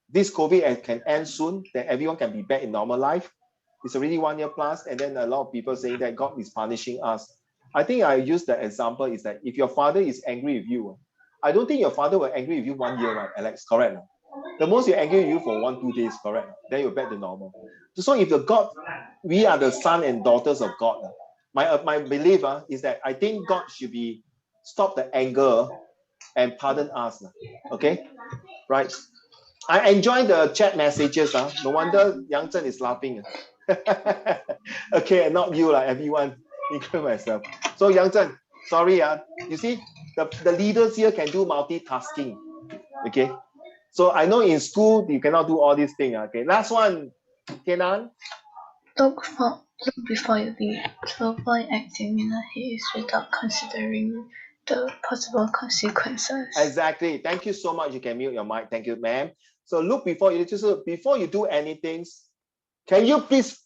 this COVID can end soon, that everyone can be back in normal life. It's already 1 year plus, and then a lot of people saying that God is punishing us. I think I use the example is that if your father is angry with you, I don't think your father will angry with you 1 year, right, Alex? Correct. The most you're angry with you for 1-2 days, correct? Then you're back to normal. So if the God, we are the son and daughters of God. My belief is that I think God should be stop the anger and pardon us. Okay, right? I enjoy the chat messages. No wonder Yang Zhen is laughing. Okay, not you, everyone, including myself. So Yang Zhen, sorry, you see, the leaders here can do multitasking. Okay, so I know in school you cannot do all these things. Okay, last one, Kenan. Look before you leave, to avoid acting in a haste without considering the possible consequences. Exactly. Thank you so much. You can mute your mic. Thank you, ma'am. So look before you do anything, can you please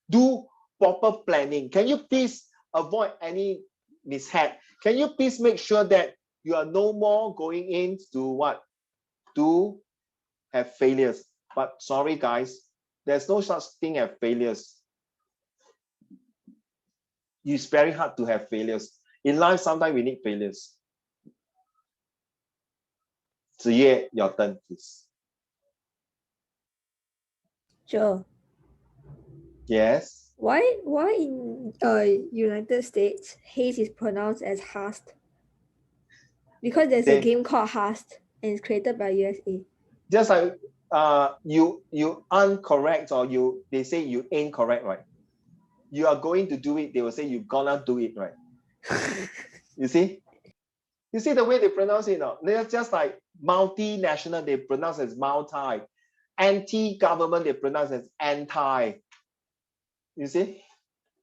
do proper planning? Can you please avoid any mishap? Can you please make sure that you are no more going into what? To have failures. But sorry, guys, there's no such thing as failures. It's very hard to have failures. In life, sometimes we need failures. Ziye, your turn, please. Sure. Yes. Why in United States haste is pronounced as hast? Because there's a game called Hast and it's created by USA. Just like you aren't correct, or they say you ain't correct, right? You are going to do it, they will say you're gonna do it, right? You see the way they pronounce it now. They're just like multinational, they pronounce as multi. Anti-government, they pronounce as anti. You see?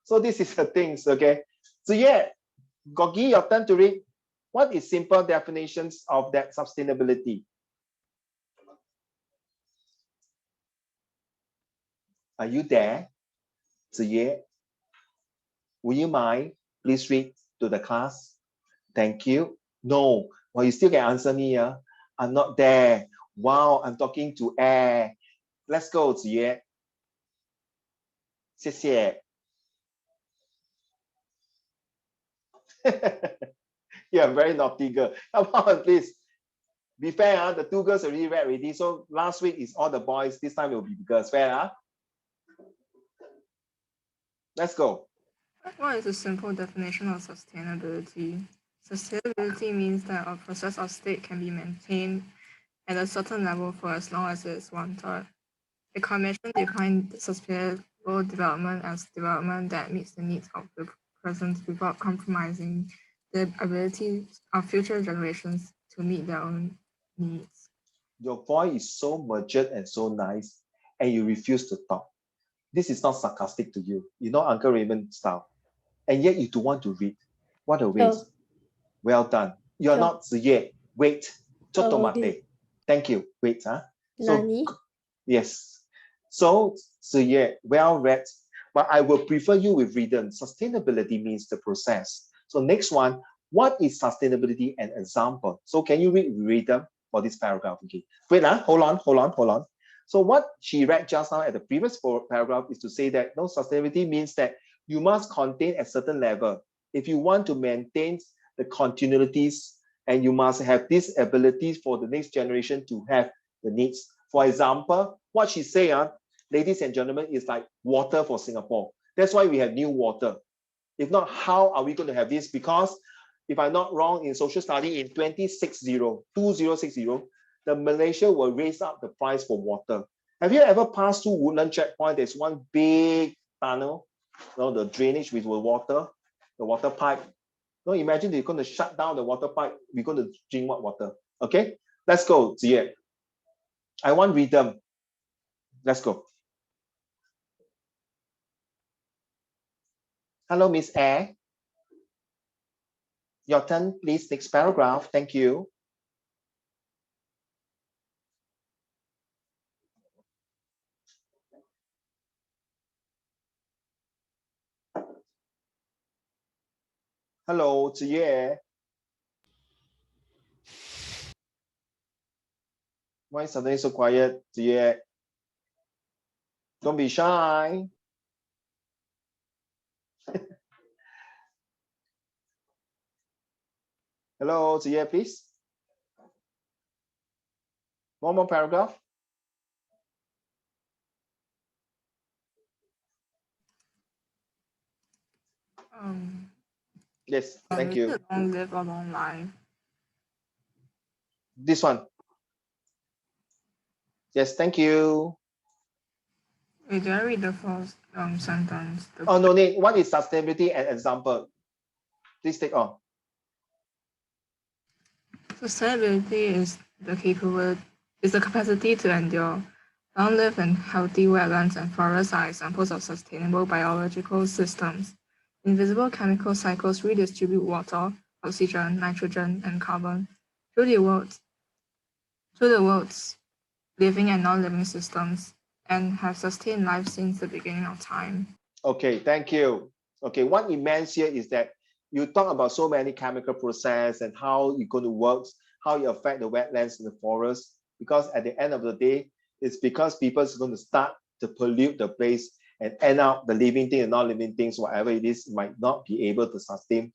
So this is the things, okay? So yeah, Gogi, your turn to read. What is simple definitions of that sustainability? Are you there? Ziye, will you mind? Please read to the class. Thank you. No, well, you still can answer me. I'm not there. Wow, I'm talking to air. Let's go, Ziye. 谢谢. You're a very naughty girl. Come on, please. Be fair, huh? The two girls already read already. So last week is all the boys. This time it will be the girls. Fair, huh? Let's go. What is a simple definition of sustainability? Sustainability means that a process or state can be maintained at a certain level for as long as it is wanted. The Commission defined sustainable development as development that meets the needs of the present without compromising the ability of future generations to meet their own needs. Your voice is so matured and so nice, and you refuse to talk. This is not sarcastic to you. You know Uncle Raymond style. And yet you don't want to read. What a waste. Well done. You're not Ziye. Wait. Okay. Thank you. Wait. Huh? Nani? Yes. So Ziye, well read. But I will prefer you with rhythm. Sustainability means the process. So next one, what is sustainability an example? So can you read rhythm for this paragraph? Okay. Wait, hold on. So what she read just now at the previous paragraph is to say that no, sustainability means that you must contain a certain level. If you want to maintain the continuities, and you must have these abilities for the next generation to have the needs. For example, what she say, ladies and gentlemen, is like water for Singapore. That's why we have new water. If not, how are we going to have this? Because if I'm not wrong, in social study in 2060, the Malaysia will raise up the price for water. Have you ever passed through Woodland checkpoint? There's one big tunnel, the drainage with the water pipe. No, imagine they're going to shut down the water pipe. We're going to drink what water? Okay, let's go, Ziye. I want rhythm. Let's go. Hello, Miss Air. Your turn, please. Next paragraph. Thank you. Hello, Ziye. Why suddenly so quiet, Ziye? Don't be shy. Hello, Ziye, please. One more paragraph. Yes, thank you. Don't live a long life. This one. Yes, thank you. Wait, did I read the first sentence? Oh, no need. What is sustainability an example? Please take on. Sustainability is the capacity to endure. Long-lived and healthy wetlands and forests are examples of sustainable biological systems. Invisible chemical cycles redistribute water, oxygen, nitrogen, and carbon through the world's living and non-living systems, and have sustained life since the beginning of time. Okay, thank you. Okay, what it means here is that you talk about so many chemical process and how it's going to work, how it affect the wetlands and the forest, because at the end of the day, it's because people are going to start to pollute the place and end up the living thing and non-living things, whatever it is, might not be able to sustain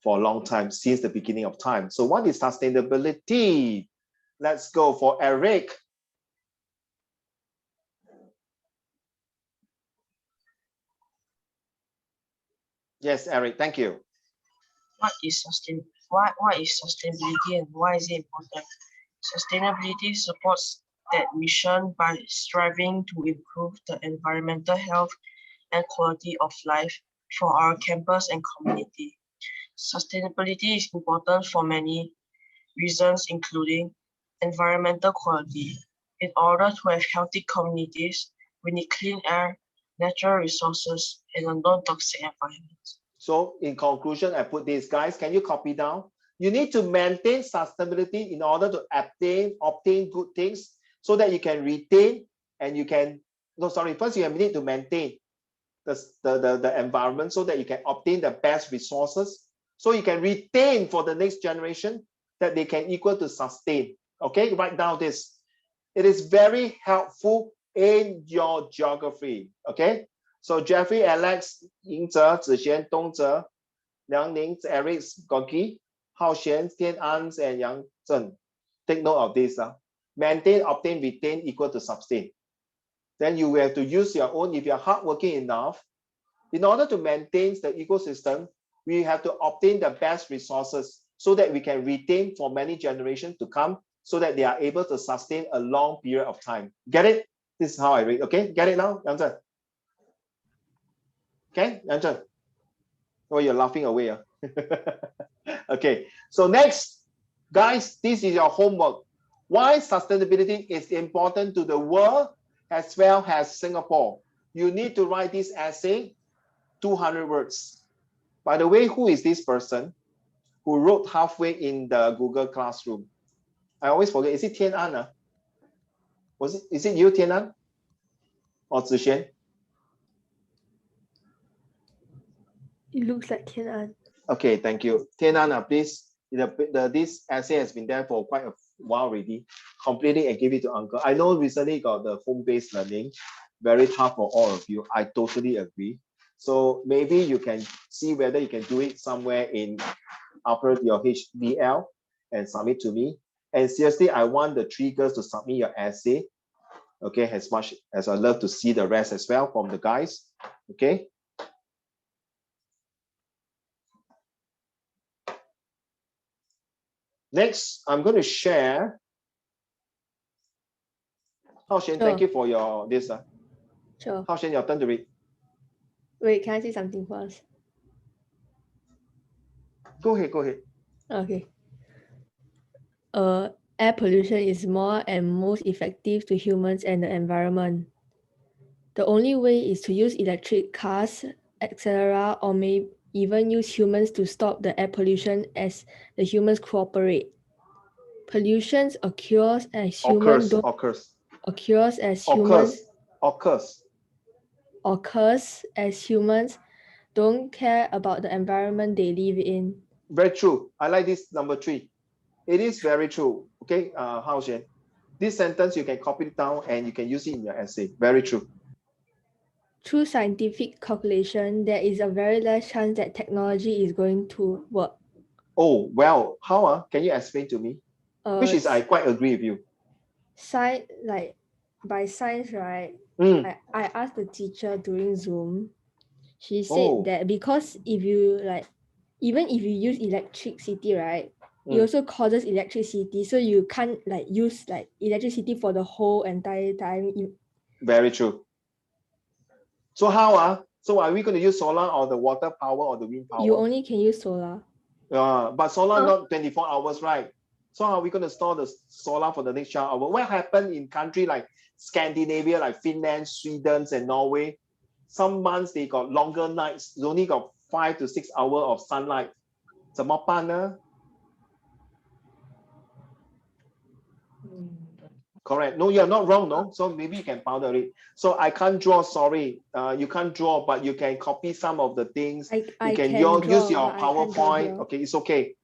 for a long time since the beginning of time. So what is sustainability? Let's go for Eric. Yes, Eric, thank you. What is sustainability and why is it important? Sustainability supports that mission by striving to improve the environmental health and quality of life for our campus and community. Sustainability is important for many reasons, including environmental quality. In order to have healthy communities, we need clean air, natural resources, and a non-toxic environment. So in conclusion, I put this, guys, can you copy down? You need to maintain sustainability in order to obtain good things so that you can retain and you can, first you need to maintain the environment so that you can obtain the best resources so you can retain for the next generation that they can equal to sustain. Okay, write down this. It is very helpful in your geography. Okay, so Jeffrey, Alex, Yingzhe, Zixuan, Dongzhe, Liang Ning, Eric, Gogi, Hao Xian, Tian An, and Yang Zhen. Take note of this. Maintain, obtain, retain equal to sustain. Then you will have to use your own. If you're hardworking enough, in order to maintain the ecosystem, we have to obtain the best resources so that we can retain for many generations to come, so that they are able to sustain a long period of time. Get it? This is how I read. Okay, get it now, Yang Zhen? Okay, Yang Zhen? Oh, you're laughing away. Okay, so next, guys, this is your homework. Why sustainability is important to the world as well as Singapore. You need to write this essay, 200 words. By the way, who is this person who wrote halfway in the Google Classroom? I always forget. Is it Tian An? Is it you, Tian An? Or Zixuan? It looks like Tian An. Okay, thank you. Tian An, please. This essay has been there for quite a while already. Complete it and give it to Uncle. I know recently got the home-based learning. Very tough for all of you. I totally agree. So maybe you can see whether you can do it somewhere in after your HDL and submit to me. And seriously, I want the 3 girls to submit your essay. Okay, as much as I love to see the rest as well from the guys. Okay. Next, I'm going to share. Hao Xian, thank you for your this. Sure. Hao Xian, your turn to read. Wait, can I say something first? Go ahead, go ahead. Okay. Air pollution is more and most effective to humans and the environment. The only way is to use electric cars, etc., or may even use humans to stop the air pollution as the humans cooperate. Pollution occurs as humans don't occurs as humans don't care about the environment they live in. Very true. I like this number 3. It is very true. Okay, Hao Xian. This sentence you can copy it down and you can use it in your essay. Very true. Through scientific calculation, there is a very less chance that technology is going to work. Oh, well, how? Can you explain to me? Which is I quite agree with you. Science, like by science, right? I asked the teacher during Zoom. She said that because if you even if you use electricity, right, it also causes electricity, so you can't use electricity for the whole entire time. Very true. So how? So are we going to use solar or the water power or the wind power? You only can use solar. But solar not 24 hours, right? So how are we going to store the solar for the next 12 hours? What happened in country like Scandinavia, like Finland, Sweden, and Norway? Some months they got longer nights. They only got 5 to 6 hours of sunlight. 怎么办呢? Correct. No, you're not wrong, no? So maybe you can powder it. So I can't draw, sorry. You can't draw, but you can copy some of the things. You can use your PowerPoint. Okay, it's okay.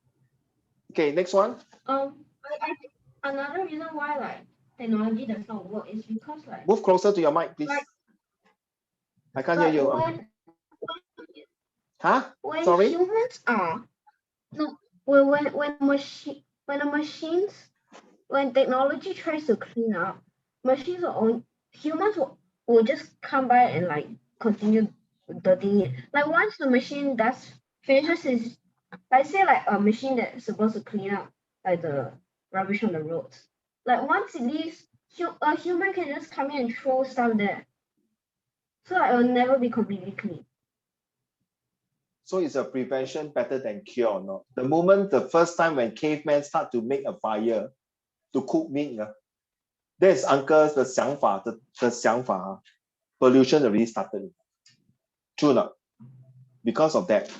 Okay, next one. I think another reason why technology does not work is because move closer to your mic, please. I can't hear you. When Sorry? humans are when technology tries to clean up, humans will just come by and continue dirtying it. Once the machine finishes its, say a machine that's supposed to clean up the rubbish on the roads. Once it leaves, a human can just come in and throw stuff there. So it will never be completely clean. So is a prevention better than cure or not? The moment the first time when cavemen start to make a fire to cook meat, that's uncle's the 想法, the 想法, pollution already started. True not? Because of that.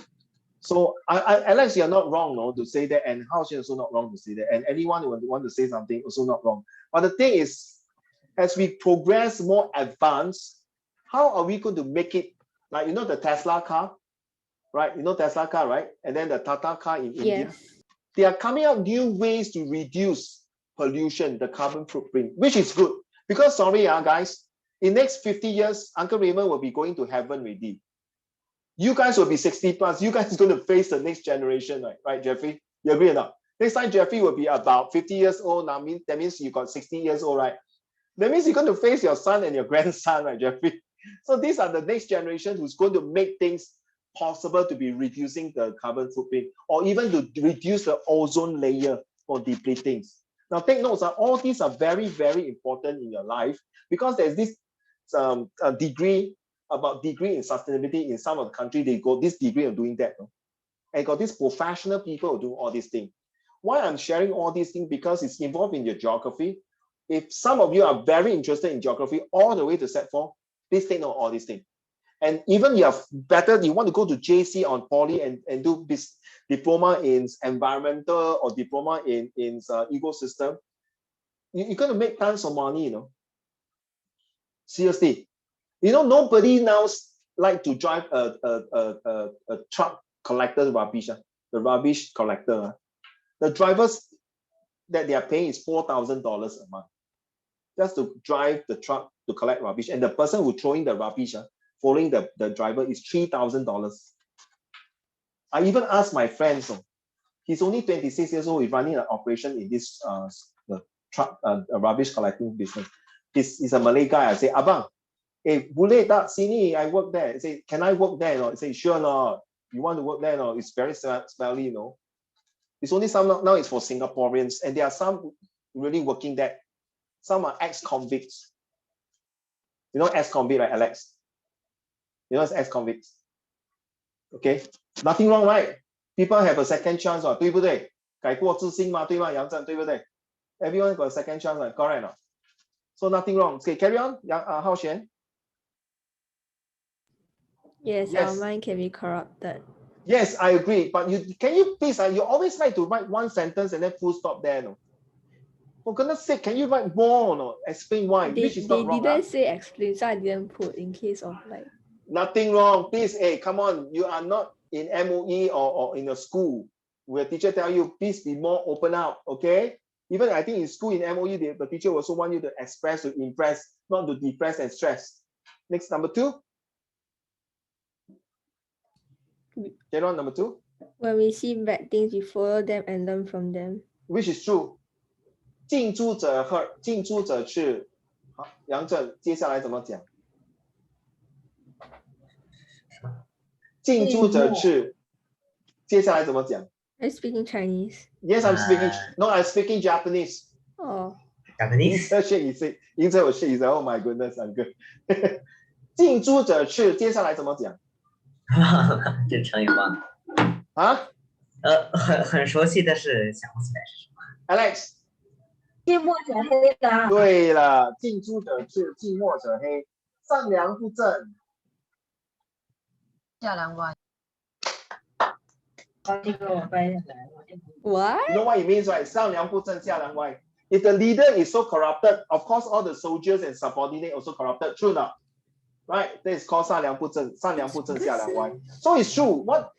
So Alex, you're not wrong, no, to say that, and Hao Xian also not wrong to say that, and anyone who want to say something also not wrong. But the thing is, as we progress more advanced, how are we going to make it like the Tesla car? Right, Tesla car, right? And then the Tata car in India. They are coming up new ways to reduce pollution, the carbon footprint, which is good. Because sorry, guys, in next 50 years, Uncle Raymond will be going to heaven already. You guys will be 60 plus. You guys are going to face the next generation, right, Jeffrey? You agree or not? Next time, Jeffrey will be about 50 years old. Now, that means you got 60 years old, right? That means you're going to face your son and your grandson, right, Jeffrey? So these are the next generation who's going to make things possible to be reducing the carbon footprint, or even to reduce the ozone layer for depleting. Now, take notes. All these are very, very important in your life, because there's this degree in sustainability in some of the country. They got this degree of doing that, no? And got these professional people who do all these things. Why I'm sharing all these things? Because it's involved in your geography. If some of you are very interested in geography all the way to Set4, please take note of all these things. And even you want to go to JC or Poly and do this diploma in environmental or diploma in ecosystem, you're going to make tons of money, you know. Seriously. You know, nobody now like to drive a truck collector rubbish, the rubbish collector. The drivers that they are paying is $4,000 a month just to drive the truck to collect rubbish. And the person who throwing the rubbish, following the driver, is $3,000. I even asked my friend, so he's only 26 years old, he's running an operation in this the truck rubbish collecting business. He's a Malay guy. I say, Abang, boleh tak sini? I work there. I say, can I work there? I say, sure not. You want to work there? No, it's very smelly, you know. It's only some now. It's for Singaporeans, and there are some really working there. Some are ex-convicts. You know ex-convict, right, Alex? You know ex-convicts. Okay, nothing wrong, right? People have a second chance, 对不对？改过自新嘛，对吗？杨正，对不对？ Everyone got a second chance, correct or not? So nothing wrong. Okay, carry on. Hao Xuan. Yes, our mind can be corrupted. Yes, I agree. But can you please, you always like to write one sentence and then full stop there, no? For goodness sake, can you write more or no? Explain why, which is not wrong. They didn't say explain, so I didn't put in case of like. Nothing wrong. Please, hey, come on. You are not in MOE or in a school where teacher tell you, please be more open up, okay? Even I think in school, in MOE, the teacher also want you to express, to impress, not to depress and stress. Next, number 2. Get on, number 2. When we see bad things, we follow them and learn from them. Which is true. 近朱者黑，近朱者赤。好，杨正，接下来怎么讲？近朱者赤，接下来怎么讲？ Are you speaking Chinese? Yes, I'm speaking. No, I'm speaking Japanese. Oh. Japanese? 赢者我是赢者 Oh my goodness, I'm good. 近朱者赤，接下来怎么讲？这成语忘了。啊？很熟悉，但是想不起来是什么。 Alex。 近墨者黑的。对了，近朱者赤，近墨者黑，上梁不正，下梁歪。 What? You know what it means, right? 上梁不正，下梁歪. If the leader is so corrupted, of course, all the soldiers and subordinates also corrupted. True not? Right? That is called 上梁不正，上梁不正，下梁歪. So it's true. What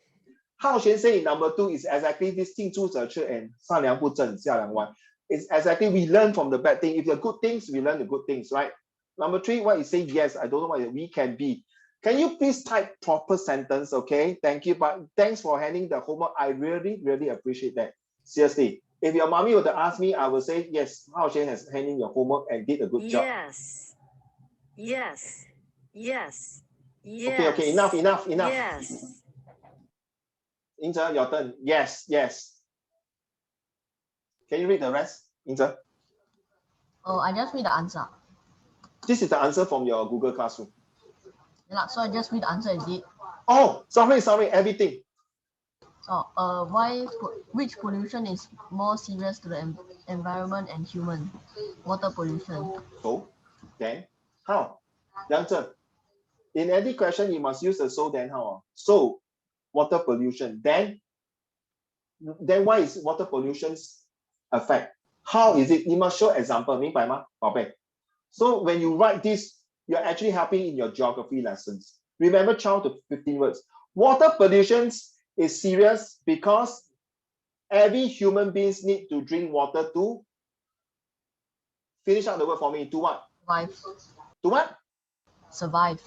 Hao Xuan say in number 2 is exactly this 近朱者赤 and 上梁不正，下梁歪. It's exactly we learn from the bad thing. If the good things, we learn the good things, right? Number 3, what you say? Yes, I don't know what we can be. Can you please type proper sentence, okay? Thank you, but thanks for handing the homework. I really, really appreciate that. Seriously. If your mommy were to ask me, I would say, yes, Hao Xuan has handing your homework and did a good job. Yes. Yes. Yes. Okay, enough. Yes. Yingzhe, your turn. Yes. Can you read the rest, Yingzhe? Oh, I just read the answer. This is the answer from your Google Classroom. Yeah, so I just read the answer, is it? Oh, sorry, everything. So, which pollution is more serious to the environment and human? Water pollution. So, then, how? Yang Zhen, in any question, you must use the so, then, how? So, water pollution. Then why is water pollution's effect? How is it? You must show example. 明白吗，宝贝? So, when you write this, you're actually helping in your geography lessons. Remember 12 to 15 words. Water pollution is serious because every human beings need to drink water to finish out the word for me. To what? Life. To what? survive.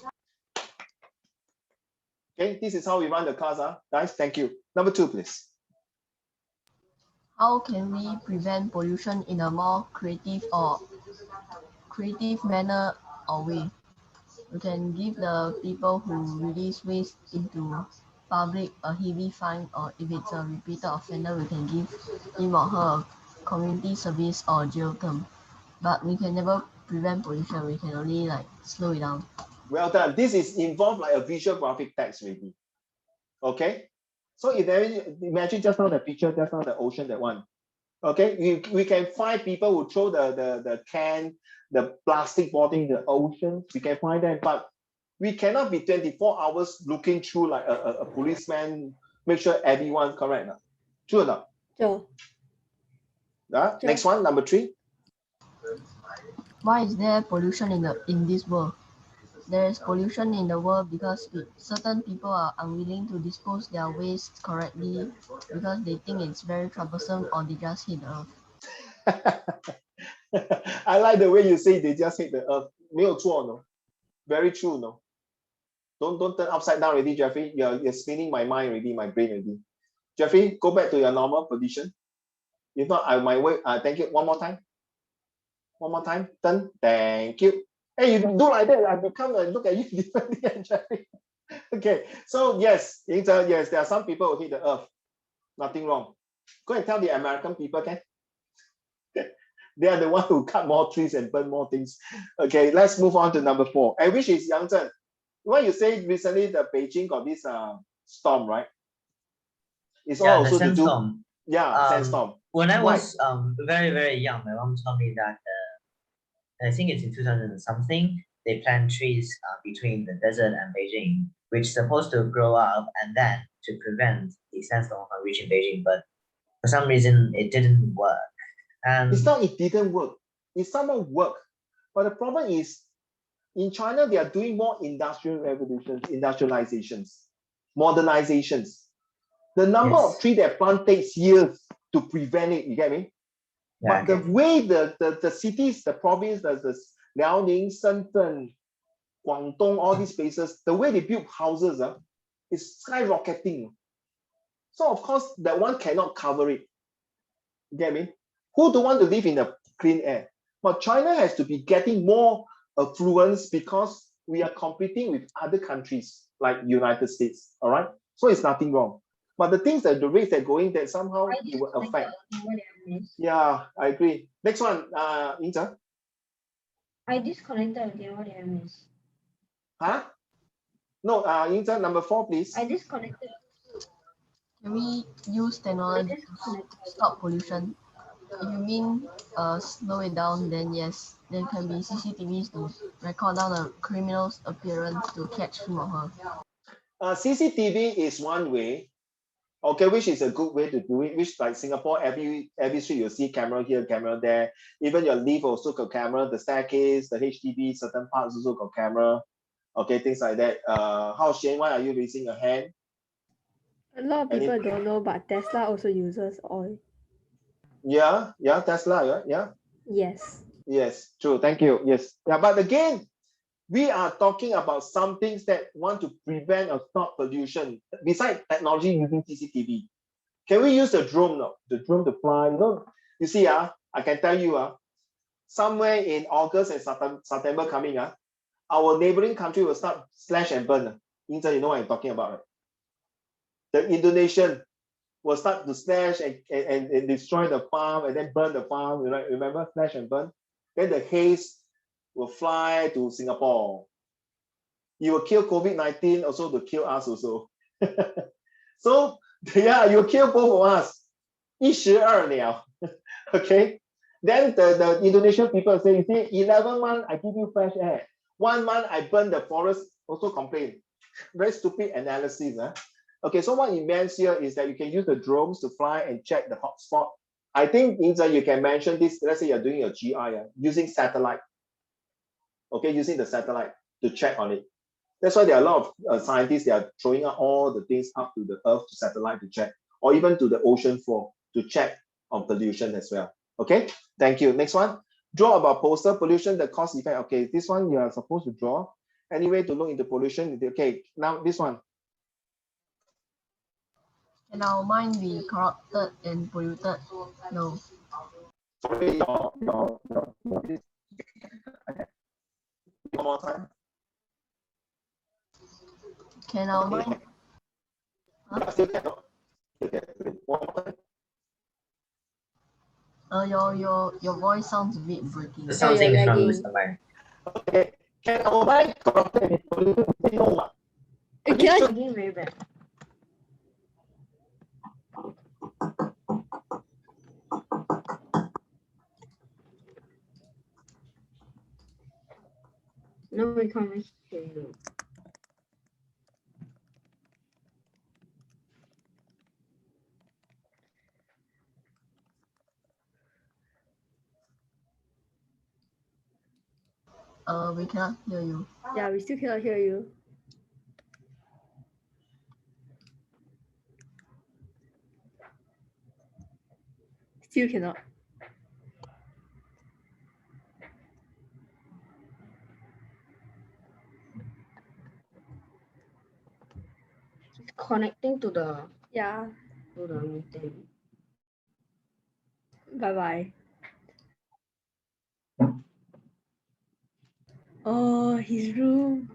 Okay, this is how we run the class, guys. Thank you. Number 2, please. How can we prevent pollution in a more creative manner or way? We can give the people who release waste into public a heavy fine, or if it's a repeated offender, we can give him or her a community service or jail term. But we can never prevent pollution. We can only like slow it down. Well done. This is involved like a visual graphic text maybe. Okay. So if there, imagine just now the picture, just now the ocean, that one. Okay, we can find people who throw the can, the plastic bottle in the ocean. We can find them, but we cannot be 24 hours looking through like a policeman, make sure everyone correct. True or not? Sure. Sure. Next one, number 3. Why is there pollution in this world? There is pollution in the world because certain people are unwilling to dispose their waste correctly because they think it's very troublesome, or they just hate the earth. I like the way you say they just hate the earth. 没有错, no? Very true, no? Don't turn upside down already, Jeffrey. You're spinning my mind already, my brain already. Jeffrey, go back to your normal position. If not, I might wait. Thank you. One more time. One more time. Done. Thank you. Hey, you do like that, I become and look at you differently, Jeffrey. Okay, so yes, yes, there are some people who hate the earth. Nothing wrong. Go and tell the American people, okay? They are the ones who cut more trees and burn more things. Okay, let's move on to number 4. And which is Yang Zhen. What you say recently, the Beijing got this storm, right? It's all also to do. Sandstorm. Yeah, sandstorm. When I was very, very young, my mom told me that I think it's in 2000 and something, they plant trees between the desert and Beijing, which is supposed to grow up and then to prevent the sandstorm from reaching Beijing. But for some reason, it didn't work. And it's not it didn't work. It somehow worked. But the problem is, in China, they are doing more industrial revolutions, industrializations, modernizations. The number of trees they plant takes years to prevent it, you get me? Yeah, but the way the cities, the province, the Liaoning, Shenzhen, Guangdong, all these places, the way they build houses is skyrocketing. So of course, that one cannot cover it. You get me? Who don't want to live in the clean air? But China has to be getting more affluence because we are competing with other countries like United States. All right, so it's nothing wrong. But the things that the rates are going, that somehow it will affect. Yeah, I agree. Next one, Inza. I disconnected again. What did I miss? Huh? No, Inza, number 4, please. I disconnected. Can we use technology to stop pollution? If you mean slow it down, then yes, there can be CCTVs to record down a criminal's appearance to catch him or her. CCTV is one way. Okay, which is a good way to do it, which like Singapore, every street you'll see camera here, camera there. Even your lift also got camera, the staircase, the HDB, certain parts also got camera. Okay, things like that. How, Shane, why are you raising your hand? A lot of people don't know, but Tesla also uses oil. Yeah, Tesla, yeah? Yes. Yes, true, thank you, yes. Yeah, but again, we are talking about some things that want to prevent or stop pollution. Besides technology using CCTV, can we use the drone now? The drone to fly? No. You see, I can tell you, somewhere in August and September coming, our neighboring country will start slash and burn. Inza, you know what I'm talking about, right? The Indonesian will start to slash and destroy the farm and then burn the farm. Remember, slash and burn? Then the haze will fly to Singapore. You will kill COVID-19 also to kill us also. So yeah, you kill both of us. 112了. Okay. Then the Indonesian people say, you see, 11 months I give you fresh air. 1 month I burn the forest, also complain. Very stupid analysis. Okay, so what it means here is that you can use the drones to fly and check the hotspot. I think Inza, you can mention this. Let's say you're doing your GI using satellite. Okay, using the satellite to check on it. That's why there are a lot of scientists, they are throwing out all the things up to the earth to satellite to check, or even to the ocean floor to check on pollution as well. Okay, thank you. Next one, draw about postal pollution, the cause effect. Okay, this one you are supposed to draw. Any way to look into pollution? Okay, now this one. Can our mind be corrupted and polluted? No. Sorry, one more time. Can our mind? Huh? Still cannot. One more time. Your voice sounds a bit breaking. The something you're from lagging. Mr. Lang. Okay. Can our mind corrupted and polluted? No. Lagging very bad. No, we can't hear you. We cannot hear you. Yeah, we still cannot hear you. Still cannot. Connecting to the Yeah. meeting. Bye bye. Oh, his room.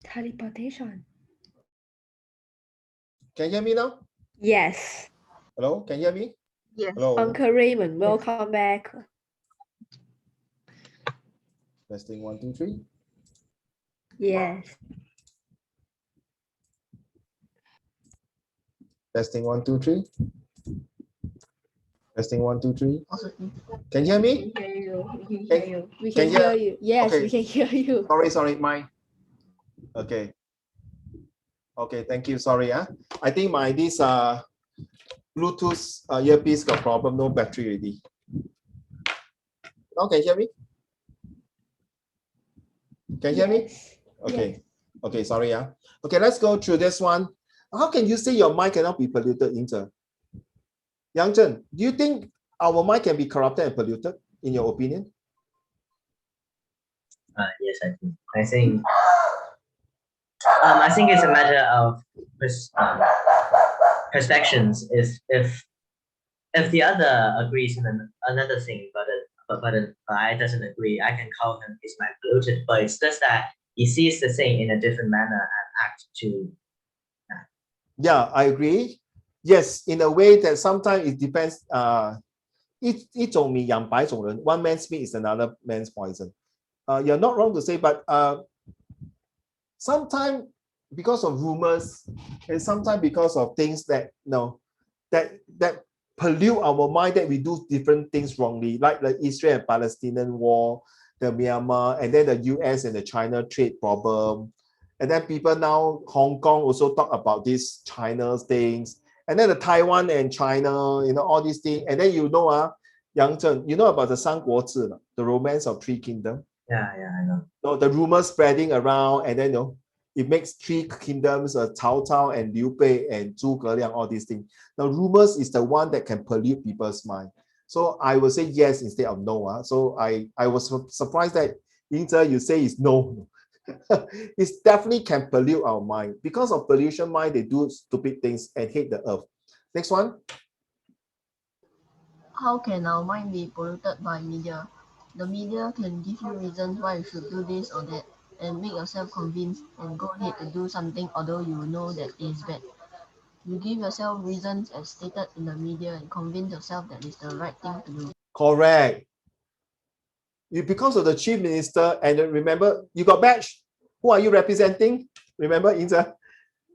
Teleportation. Can you hear me now? Yes. Hello, can you hear me? Yes. Hello. Uncle Raymond, welcome back. Testing 1, 2, 3. Yes. Testing 1, 2, 3. Testing 1, 2, 3. Positive. Can you hear me? We can hear you. We can hear you. We can hear you. Yes, Okay. we can hear you. Sorry, mine. Okay. Okay, thank you. Sorry, I think my this Bluetooth earpiece got problem. No battery already. Now can you hear me? Can you hear me? Okay. Yes. Okay, sorry, Okay, let's go through this one. How can you say your mind cannot be polluted, Inter? Yang Zhen, do you think our mind can be corrupted and polluted, in your opinion? Yes, I think. I think it's a matter of perceptions. If the other agrees in another thing, but I doesn't agree, I can call him his mind polluted. But it's just that he sees the thing in a different manner and acts to. Yeah, I agree. Yes, in a way that sometimes it depends. 一种米养百种人. One man's meat is another man's poison. You're not wrong to say, but sometimes because of rumors and sometimes because of things that that pollute our mind, that we do different things wrongly, like the Israel and Palestinian war, the Myanmar, and then the US and the China trade problem. And then people now, Hong Kong also talk about these China's things. And then the Taiwan and China, all these things. And then Yang Zhen, you know about the 三国志, the romance of three kingdoms? Yeah, I know. So the rumors spreading around, and then it makes three kingdoms, Cao Cao and Liu Bei and Zhuge Liang, all these things. Now rumors is the one that can pollute people's mind. So I will say yes instead of no. So I was surprised that Yingzhe, you say it's no. It definitely can pollute our mind. Because of pollution mind, they do stupid things and hate the earth. Next one. How can our mind be polluted by media? The media can give you reasons why you should do this or that and make yourself convinced and go ahead to do something although you know that it is bad. You give yourself reasons as stated in the media and convince yourself that it's the right thing to do. Correct. Because of the chief minister, and remember, you got badge. Who are you representing? Remember, Inza?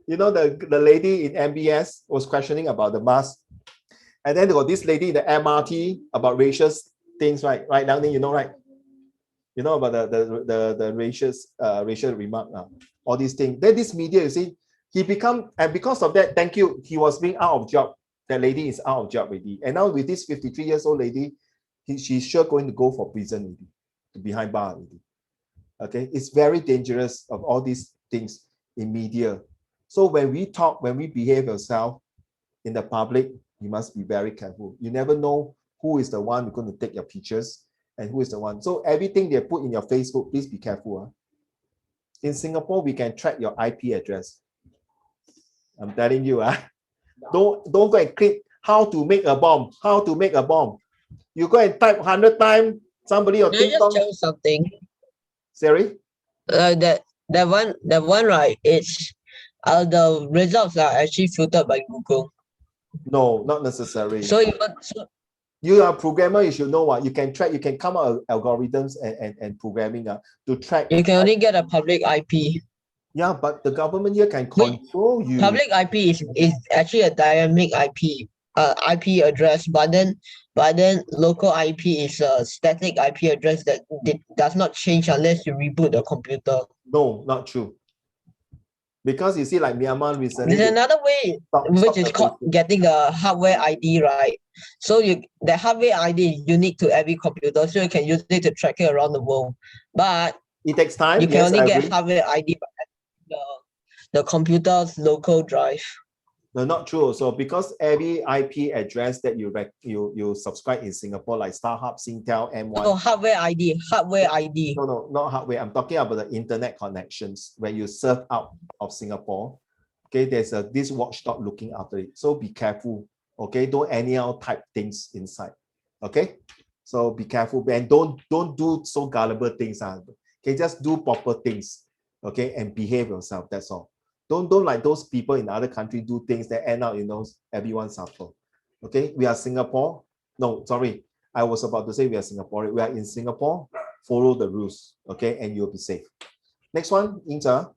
The lady in MBS was questioning about the mask. And then there got this lady in the MRT about racial things, right? Right down there, right? You know about the racial remark, all these things. Then this media, you see, he become, and because of that, thank you, he was being out of job. That lady is out of job already. And now with this 53 years old lady, she's sure going to go for prison already, behind bar already. Okay, it's very dangerous of all these things in media. So when we talk, when we behave ourselves in the public, you must be very careful. You never know who is the one who's going to take your pictures and who is the one. So everything they put in your Facebook, please be careful. In Singapore, we can track your IP address. I'm telling you, don't go and click how to make a bomb, how to make a bomb. You go and type 100 times, somebody will Can I think just tell you something? Sorry? That one right, it's the results are actually filtered by Google. No, not necessary. So You are a programmer, you should know what you can track, you can come up with algorithms and programming to track. You can only get a public IP. Yeah, but the government here can control you. Public IP is actually a dynamic IP, IP address, but then local IP is a static IP address that does not change unless you reboot the computer. No, not true. Because you see, like Myanmar recently. There's another way, which is called getting a hardware ID, right? So the hardware ID is unique to every computer, so you can use it to track it around the world. But it takes time. You can yes, only I get agree. hardware ID by the computer's local drive. No, not true. So because every IP address that you subscribe in Singapore, like StarHub, Singtel, M1. No, hardware ID. No, not hardware. I'm talking about the internet connections where you serve out of Singapore. Okay, there's this watchdog looking after it. So be careful. Okay, don't anyhow type things inside. Okay, so be careful and don't do so gullible things. Okay, just do proper things. Okay, and behave yourself. That's all. Don't like those people in other countries do things that end up, everyone suffer. Okay, we are Singapore. No, sorry. I was about to say we are Singaporean. We are in Singapore. Follow the rules. Okay, and you'll be safe. Next one, Inja.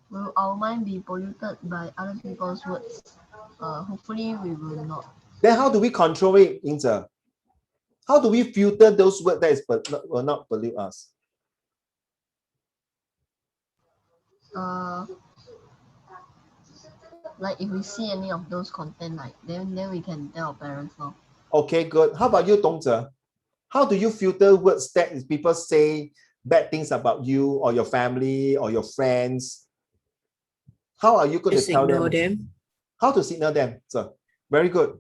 Will our mind be polluted by other people's words? Hopefully we will not. Then how do we control it, Inja? How do we filter those words that will not pollute us? Like if we see any of those content, then we can tell our parents now. Okay, good. How about you, Dongzhe? How do you filter words that people say bad things about you or your family or your friends? How are you going to tell them? How to signal them, sir? Very good.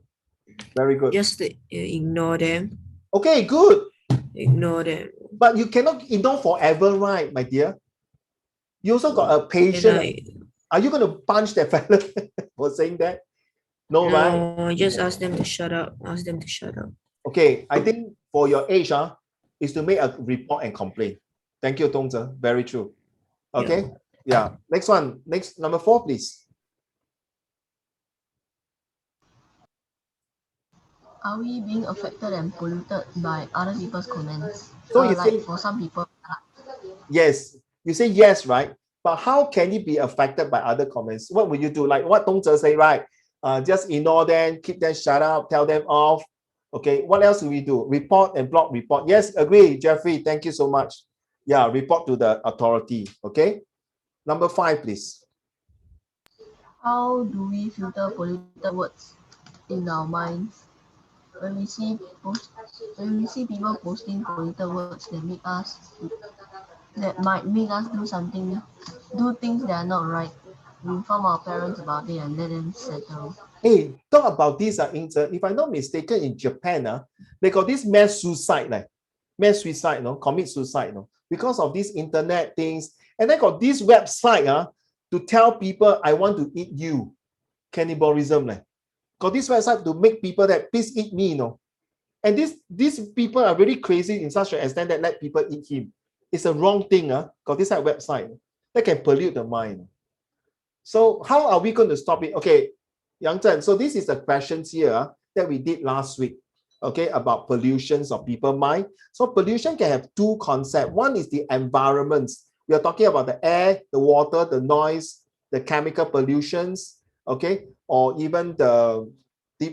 Very good. Just ignore them. Okay, good. Ignore them. But you cannot ignore forever, right, my dear? You also got a patient. Are you going to punch that fella for saying that? No, right? No, just ask them to shut up. Ask them to shut up. Okay, I think for your age, is to make a report and complain. Thank you, Dongzhe. Very true. Okay, yeah. Next one. Next, number 4, please. Are we being affected and polluted by other people's comments? So you think for some people? Yes. You say yes, right? But how can you be affected by other comments? What will you do? Like what Dongzhe say, right? Just ignore them, keep them shut up, tell them off. Okay, what else do we do? Report and block report. Yes, agree, Jeffrey. Thank you so much. Yeah, report to the authority. Okay. Number 5, please. How do we filter polluted words in our minds? When we see people posting polluted words that might make us do things that are not right, we inform our parents about it and let them settle. Hey, talk about this, Inter. If I'm not mistaken, in Japan, they got this mass suicide, commit suicide, because of these internet things. And they got this website to tell people, I want to eat you. Cannibalism. Got this website to make people that please eat me, And these people are really crazy in such an extent that let people eat him. It's a wrong thing. Got this website that can pollute the mind. So how are we going to stop it? Okay, Yang Zhen, so this is the questions here that we did last week, okay, about pollutions of people's mind. So pollution can have 2 concepts. One is the environments. We are talking about the air, the water, the noise, the chemical pollutions, okay, or even the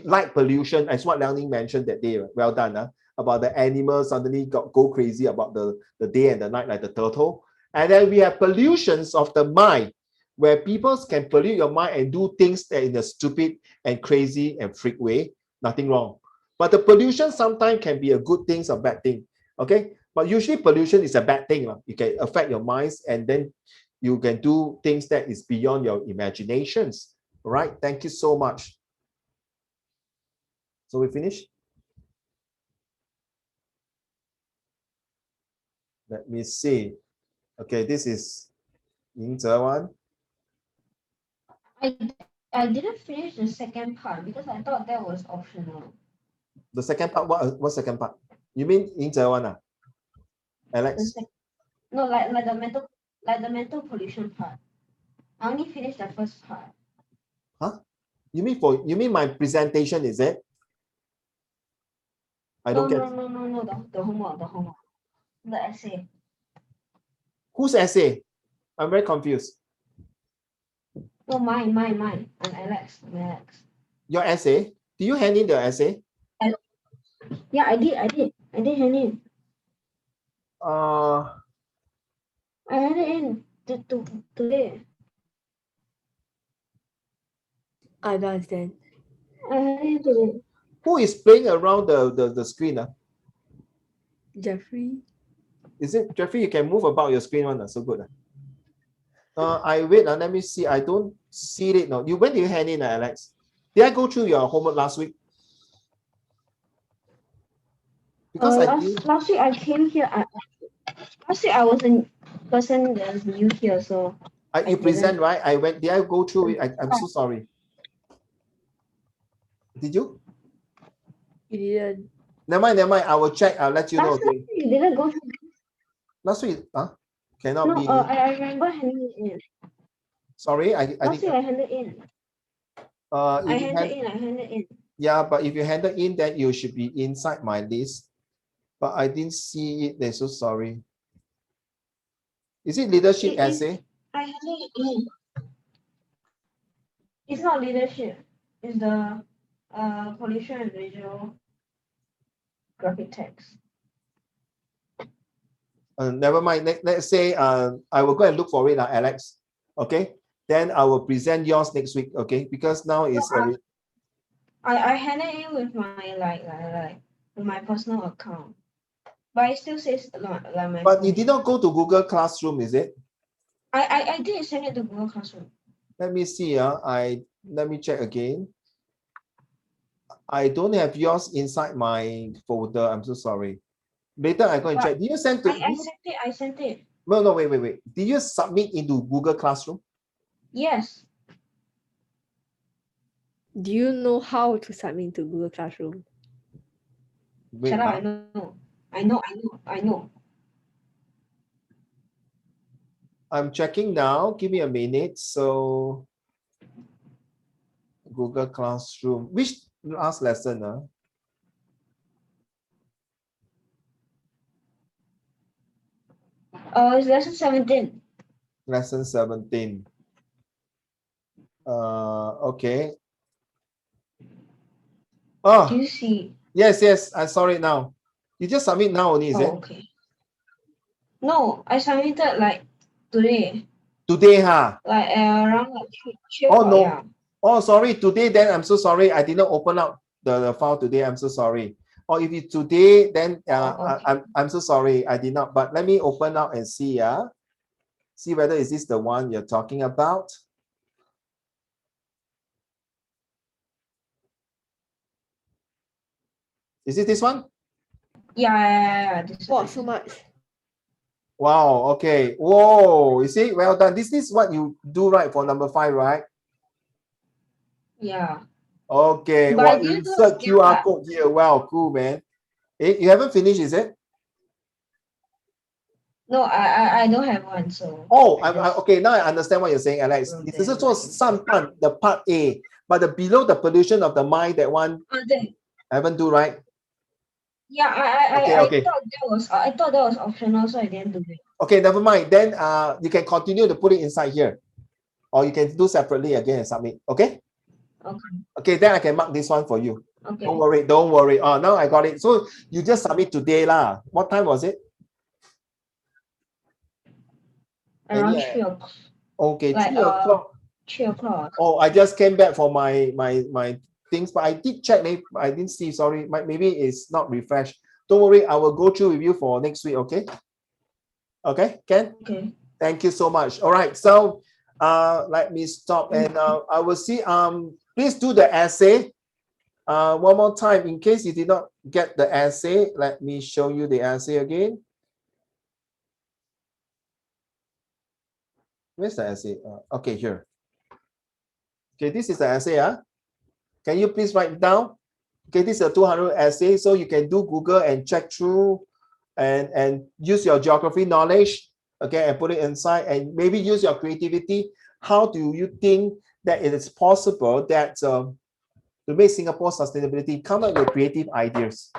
light pollution, as what Liang Ning mentioned that day. Well done, about the animals suddenly go crazy about the day and the night, like the turtle. And then we have pollutions of the mind, where people can pollute your mind and do things that in a stupid and crazy and freak way. Nothing wrong. But the pollution sometimes can be a good thing or bad thing. Okay. But usually pollution is a bad thing. It can affect your minds, and then you can do things that is beyond your imaginations. All right, thank you so much. So we finish? Let me see. Okay, this is Ying one. I didn't finish the second part because I thought that was optional. The second part, what second part? You mean Ying one, Alex? No, like the mental pollution part. I only finished the first part. Huh? You mean my presentation, is it? I don't get. No, the homework. The essay. Whose essay? I'm very confused. No, mine. I'm Alex. Your essay? Do you hand in the essay? Yeah, I did hand in. I had it in today. I don't understand. I had it in today. Who is playing around the screen? Jeffrey. Is it Jeffrey? You can move about your screen one. So good. I wait. Let me see. I don't see it. No. When did you hand in, Alex? Did I go through your homework last week? Because last week I came here. Last week I was a person that's new here, so you present, right? Did I go through it? I'm so sorry. Did you? You didn't. Never mind. I will check. I'll let you know. Okay. You didn't go through. Last week, cannot be. I remember handing it in. Sorry, Last week I handed in. I handed in. Yeah, but if you handed in, then you should be inside my list. But I didn't see it. They're so sorry. Is it leadership essay? I handed it in. It's not leadership. It's the pollution and visual graphic text. Never mind. Let's say I will go and look for it, Alex. Okay. Then I will present yours next week. Okay. Because now it's. I handed in with my with my personal account, but it still says like my. But you did not go to Google Classroom, is it? I did send it to Google Classroom. Let me see. Let me check again. I don't have yours inside my folder. I'm so sorry. Later I go and check. Did you send to? I sent it. No, wait. Did you submit into Google Classroom? Yes. Do you know how to submit to Google Classroom? Wait, Shut up, I know. I'm checking now. Give me a minute. So Google Classroom. Which last lesson? It's lesson 17. Lesson 17. Okay. Oh. Do you see? Yes. I saw it now. You just submit now only, is it? Okay. No, I submitted like today. Today, huh? Like around like 3 Oh no. Yeah. Oh, sorry. Today, then I'm so sorry. I did not open up the file today. I'm so sorry. Or if it's today, then Okay. I'm so sorry. I did not. But let me open up and see. See whether is this the one you're talking about. Is it this one? Yeah. Wow, so much. Wow. Okay. Whoa. You see, well done. This is what you do, right, for number 5, right? Yeah. Okay. But Well, I didn't do insert a scan QR part. code here. Wow, cool, man. You haven't finished, is it? No, I don't have one. So. Oh, okay. Now I understand what you're saying, Alex. This is the part A, but the below the pollution of the mind, that one I haven't do, right? Yeah, Okay. I thought that was optional, so I didn't do it. Okay, never mind. Then you can continue to put it inside here, or you can do separately again and submit. Okay. Okay, then I can mark this one for you. Okay. Don't worry. Oh, now I got it. So you just submit today lah. What time was it? Around 3 o'clock. Okay, like, 3 o'clock. 3 o'clock. Oh, I just came back for my things, but I did check. I didn't see. Sorry, maybe it's not refreshed. don't worry, I will go through with you for next week, okay? Okay, Ken? Okay. Thank you so much. All right, so let me stop and I will see, please do the essay. One more time, in case you did not get the essay, let me show you the essay again. Where's the essay? Okay, here. Okay, this is the essay. Can you please write it down? Okay, this is a 200 essay, so you can do Google and check through and use your geography knowledge, okay, and put it inside and maybe use your creativity. How do you think that it is possible that to make Singapore sustainability, come up with creative ideas?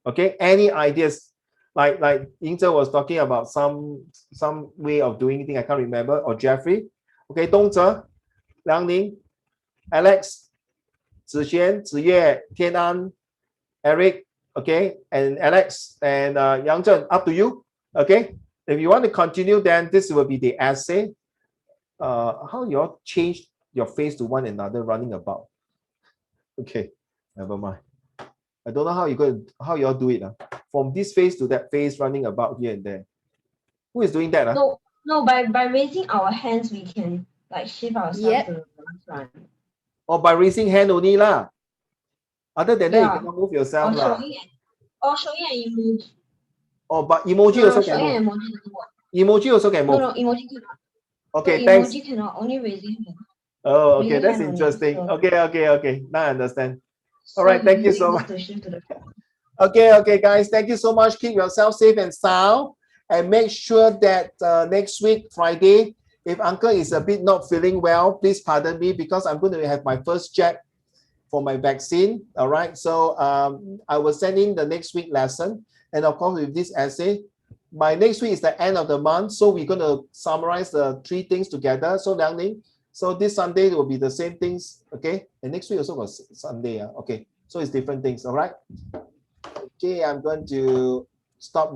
Okay, any ideas? Like Yingzhe was talking about some way of doing things, I can't remember, or Jeffrey. Okay, Dongzhe, Liang Ning, Alex, Zixuan, Ziyue, Tianan, Eric, okay, and Alex and Yang Zhen, up to you. Okay, if you want to continue, then this will be the essay. How you all change your face to one another running about? Okay, never mind. I don't know how you all do it. From this face to that face running about here and there. Who is doing that? No, by raising our hands we can like shift ourselves to the last one. Or by raising hand only lah. Other than that, you Yeah. cannot move yourself lah. Showing an emoji. Oh, but emoji also can move. Emoji also can move. No, emoji cannot. Okay, no, thanks. Emoji cannot, only raising hand. Oh, okay, Raising that's hand only, interesting. so- Okay. Now I understand. All right, thank you so much. To shift to the Okay, guys, thank you so much. Keep yourself safe and sound, and make sure that next week, Friday, if Uncle is a bit not feeling well, please pardon me because I'm going to have my first jab for my vaccine. All right, so I will send in the next week lesson, and of course with this essay. By next week is the end of the month, so we're going to summarize the 3 things together. So Liang Ning, so this Sunday will be the same things, okay? And next week also was Sunday, okay? So it's different things, all right? Okay, I'm going to stop.